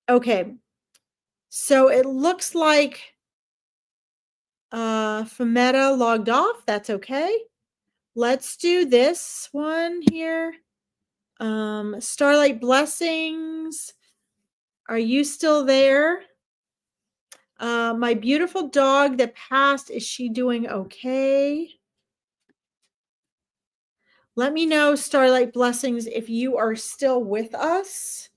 Okay. So it looks like Femeta logged off. That's okay. Let's do this one here. Starlight Blessings. Are you still there? My beautiful dog that passed, is she doing okay? Let me know, Starlight Blessings, if you are still with us.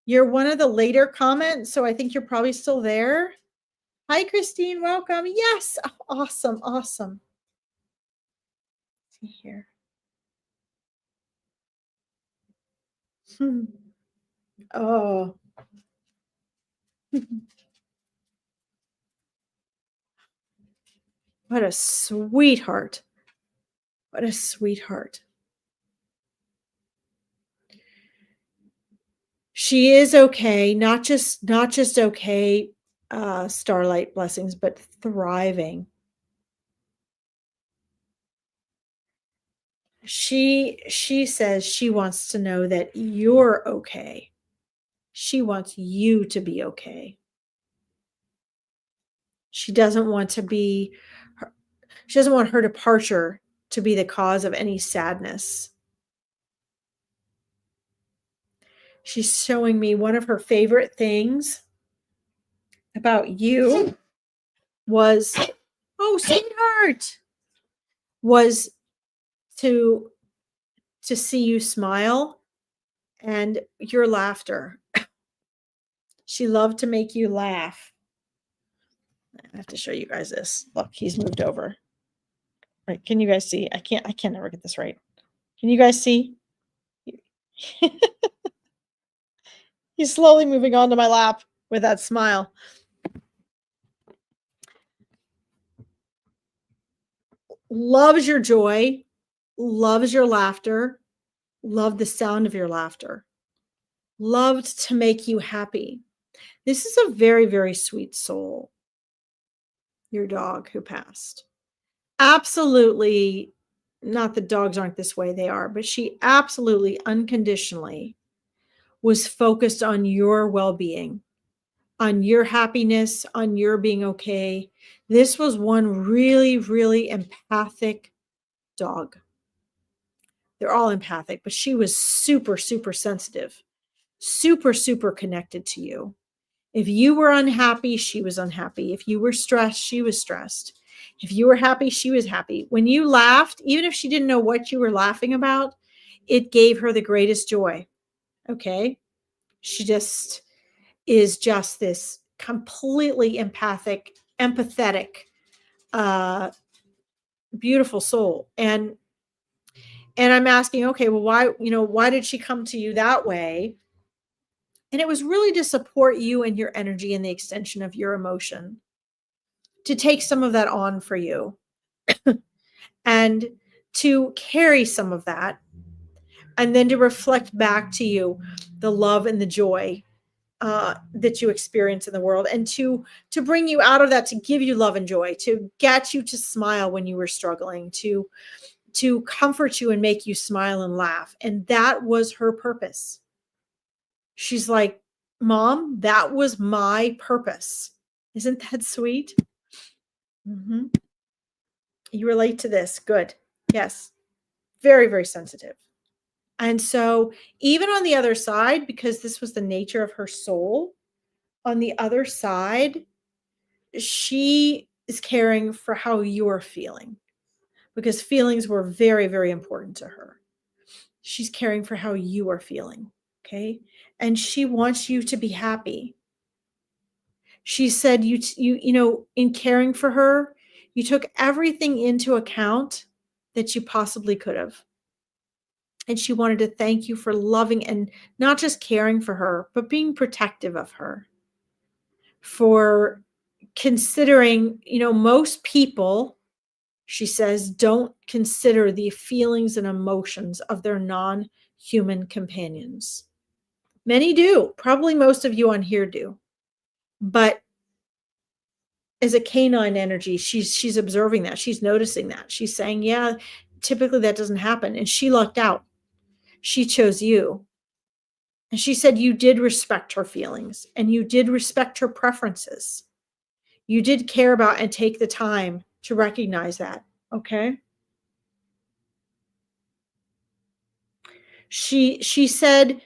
You're one of the later comments, so I think you're probably still there. Hi, Christine. Welcome. Yes. Oh, awesome. Awesome. Let's see here. Oh. What a sweetheart. What a sweetheart. She is okay, not just okay, Starlight Blessings, but thriving. She says she wants to know that you're okay. She wants you to be okay. She doesn't want her departure to be the cause of any sadness. She's showing me one of her favorite things about you was, oh, sweetheart, was to see you smile and your laughter. She loved to make you laugh. I have to show you guys this. Look, he's moved over. Right? Can you guys see? I can never get this right. Can you guys see? He's slowly moving onto my lap with that smile. Loves your joy, loves your laughter, loved the sound of your laughter, loved to make you happy. This is a very, very sweet soul, your dog who passed. Absolutely, not that dogs aren't this way, they are, but she absolutely unconditionally was focused on your well-being, on your happiness, on your being okay. This was one really, really empathic dog. They're all empathic, but she was super, super sensitive, super, super connected to you. If you were unhappy, she was unhappy. If you were stressed, she was stressed. If you were happy, she was happy. When you laughed, even if she didn't know what you were laughing about, it gave her the greatest joy. Okay? She just is just this completely empathic, empathetic, beautiful soul. And I'm asking, okay, well, why did she come to you that way? And it was really to support you and your energy and the extension of your emotion, to take some of that on for you and to carry some of that, and then to reflect back to you the love and the joy that you experience in the world, and to bring you out of that, to give you love and joy, to get you to smile when you were struggling, to comfort you and make you smile and laugh. And that was her purpose. She's like, Mom, that was my purpose. Isn't that sweet? Mm-hmm. You relate to this. Good. Yes. Very, very sensitive. And so even on the other side, because this was the nature of her soul, on the other side, she is caring for how you're feeling, because feelings were very, very important to her. She's caring for how you are feeling. Okay. And she wants you to be happy. She said, in caring for her, you took everything into account that you possibly could have. And she wanted to thank you for loving and not just caring for her, but being protective of her, for considering, most people, she says, don't consider the feelings and emotions of their non-human companions. Many do. Probably most of you on here do. But as a canine energy, she's observing that. She's noticing that. She's saying, yeah, typically that doesn't happen. And she lucked out. She chose you. And she said you did respect her feelings and you did respect her preferences. You did care about and take the time to recognize that. Okay. She said,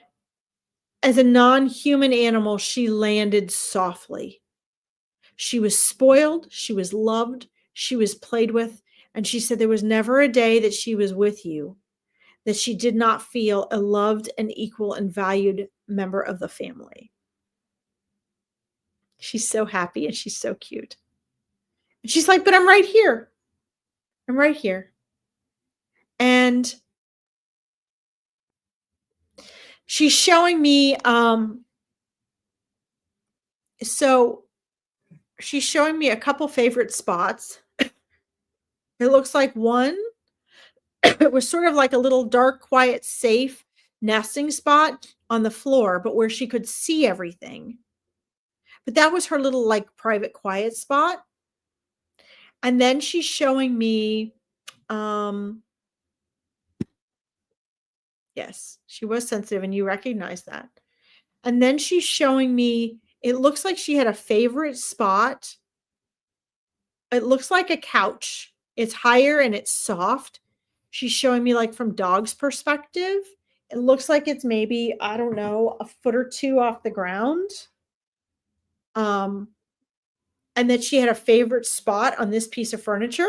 as a non-human animal, she landed softly. She was spoiled, she was loved, she was played with, and she said there was never a day that she was with you that she did not feel a loved and equal and valued member of the family. She's so happy and she's so cute. And she's like, but I'm right here. I'm right here. And she's showing me, so she's showing me a couple favorite spots. It looks like one, it was sort of like a little dark, quiet, safe nesting spot on the floor, but where she could see everything. But that was her little like private, quiet spot. And then she's showing me, yes, she was sensitive and you recognize that. And then she's showing me, it looks like she had a favorite spot. It looks like a couch. It's higher and it's soft. She's showing me like from dog's perspective. It looks like it's maybe, I don't know, a foot or two off the ground. And that she had a favorite spot on this piece of furniture.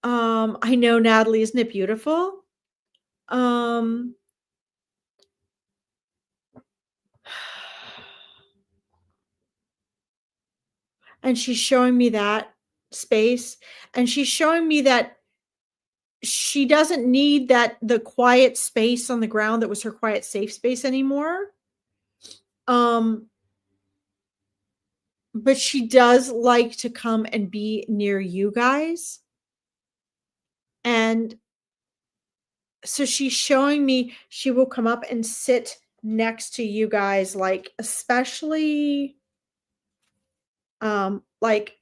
I know, Natalie, isn't it beautiful? And she's showing me that space, and she's showing me that she doesn't need the quiet space on the ground that was her quiet safe space anymore. But she does like to come and be near you guys. And so she's showing me she will come up and sit next to you guys, like especially like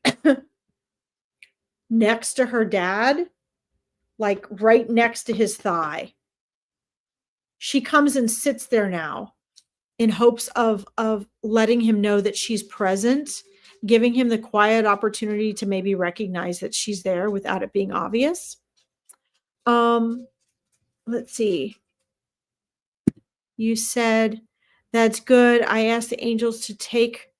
next to her dad, like right next to his thigh. She comes and sits there now in hopes of letting him know that she's present, giving him the quiet opportunity to maybe recognize that she's there without it being obvious. Let's see. You said, that's good. I asked the angels to take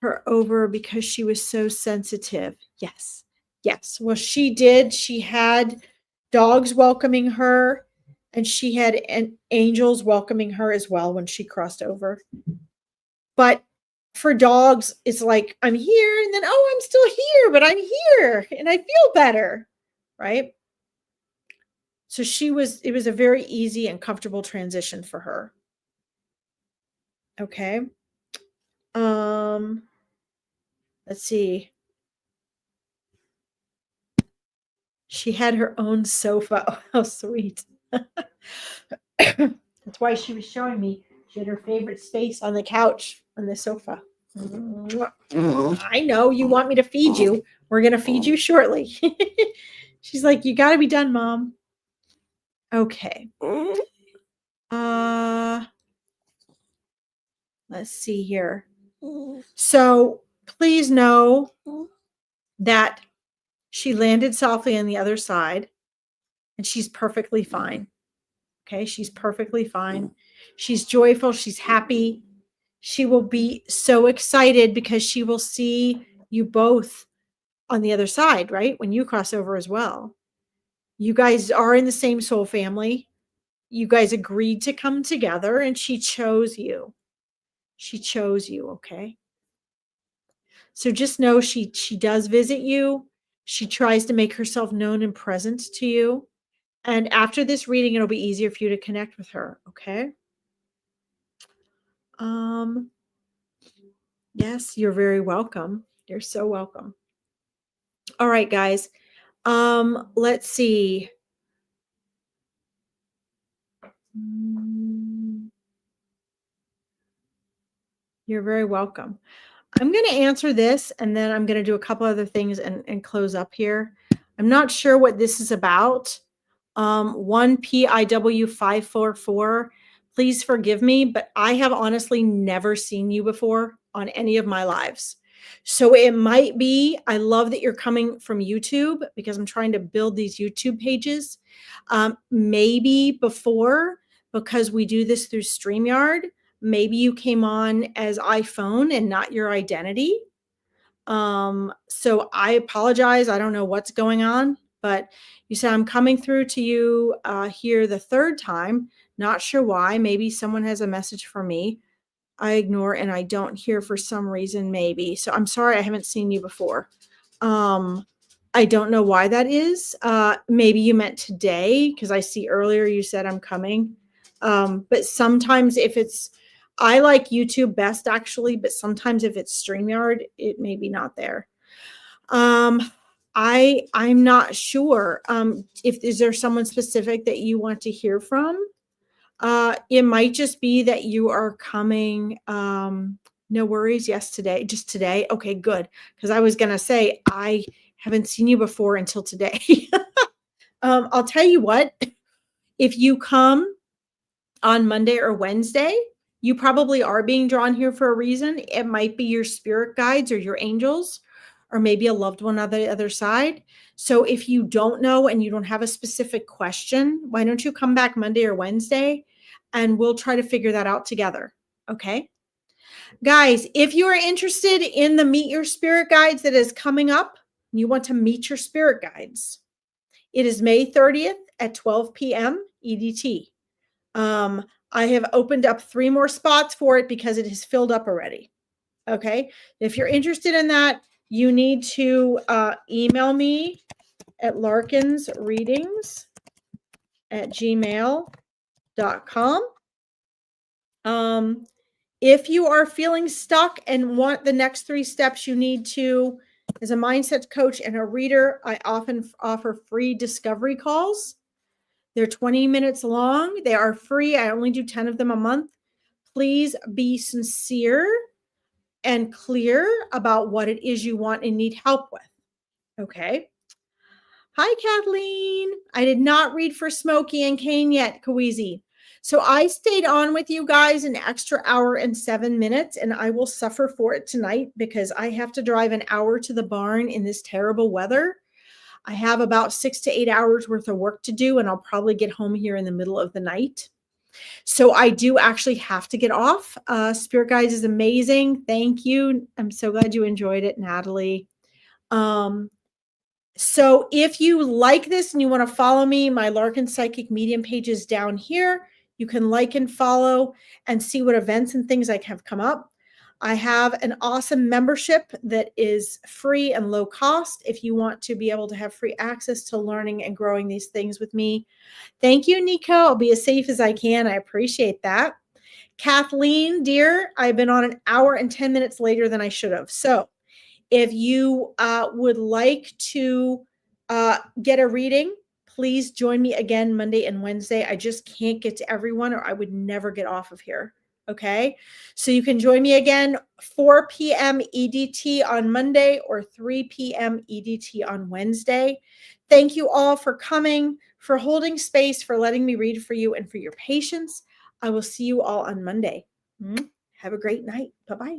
her over because she was so sensitive. Yes. Yes. Well, she did. She had dogs welcoming her, and she had angels welcoming her as well when she crossed over. But for dogs, it's like, I'm here, and then, oh, I'm still here, but I'm here, and I feel better, right? So it was a very easy and comfortable transition for her. Okay. Let's see. She had her own sofa. Oh, how sweet. That's why she was showing me. She had her favorite space on the couch on the sofa. I know you want me to feed you. We're going to feed you shortly. She's like, you got to be done, Mom. Okay. Let's see here. So please know that she landed softly on the other side, and she's perfectly fine. Okay, she's perfectly fine. She's joyful. She's happy. She will be so excited because she will see you both on the other side, right? When you cross over as well. You guys are in the same soul family. You guys agreed to come together, and she chose you. She chose you, okay? So just know she does visit you. She tries to make herself known and present to you. And after this reading, it'll be easier for you to connect with her, okay? Yes, you're very welcome. You're so welcome. All right, guys. Let's see. You're very welcome. I'm going to answer this, and then I'm going to do a couple other things and close up here. I'm not sure what this is about. 1PIW544. Please forgive me, but I have honestly never seen you before on any of my lives. So it might be, I love that you're coming from YouTube because I'm trying to build these YouTube pages. Maybe before, because we do this through StreamYard, maybe you came on as iPhone and not your identity. So I apologize. I don't know what's going on. But you said, I'm coming through to you here the third time. Not sure why. Maybe someone has a message for me. I ignore and I don't hear for some reason, maybe. So I'm sorry I haven't seen you before. I don't know why that is. Maybe you meant today, because I see earlier you said I'm coming. But sometimes if it's, I like YouTube best actually, but sometimes if it's StreamYard, it may be not there. I'm not sure. If is there someone specific that you want to hear from? It might just be that you are coming. No worries. Yes, today, just today. Okay, good. Because I was gonna say I haven't seen you before until today. I'll tell you what. If you come on Monday or Wednesday, you probably are being drawn here for a reason. It might be your spirit guides or your angels, or maybe a loved one on the other side. So if you don't know and you don't have a specific question, why don't you come back Monday or Wednesday and we'll try to figure that out together. Okay. Guys, if you are interested in the Meet Your Spirit Guides that is coming up, you want to meet your spirit guides. It is May 30th at 12 p.m. EDT. I have opened up 3 more spots for it because it has filled up already. Okay. If you're interested in that, you need to email me at larkinsreadings@gmail.com. If you are feeling stuck and want the next 3 steps, you need to, as a mindset coach and a reader, I often offer free discovery calls. They're 20 minutes long. They are free. I only do 10 of them a month. Please be sincere and clear about what it is you want and need help with. Okay. Hi, Kathleen. I did not read for Smokey and Kane yet, Kawizi. So I stayed on with you guys an extra hour and 7 minutes, and I will suffer for it tonight because I have to drive an hour to the barn in this terrible weather. I have about 6 to 8 hours worth of work to do, and I'll probably get home here in the middle of the night. So I do actually have to get off. Spirit Guides is amazing. Thank you. I'm so glad you enjoyed it, Natalie. So if you like this and you want to follow me, my Larkin Psychic Medium page is down here. You can like and follow and see what events and things I have come up. I have an awesome membership that is free and low cost if you want to be able to have free access to learning and growing these things with me. Thank you, Nico. I'll be as safe as I can. I appreciate that. Kathleen, dear, I've been on an hour and 10 minutes later than I should have. So if you would like to get a reading, please join me again Monday and Wednesday. I just can't get to everyone or I would never get off of here. Okay. So you can join me again 4 p.m. EDT on Monday or 3 p.m. EDT on Wednesday. Thank you all for coming, for holding space, for letting me read for you, and for your patience. I will see you all on Monday. Have a great night. Bye-bye.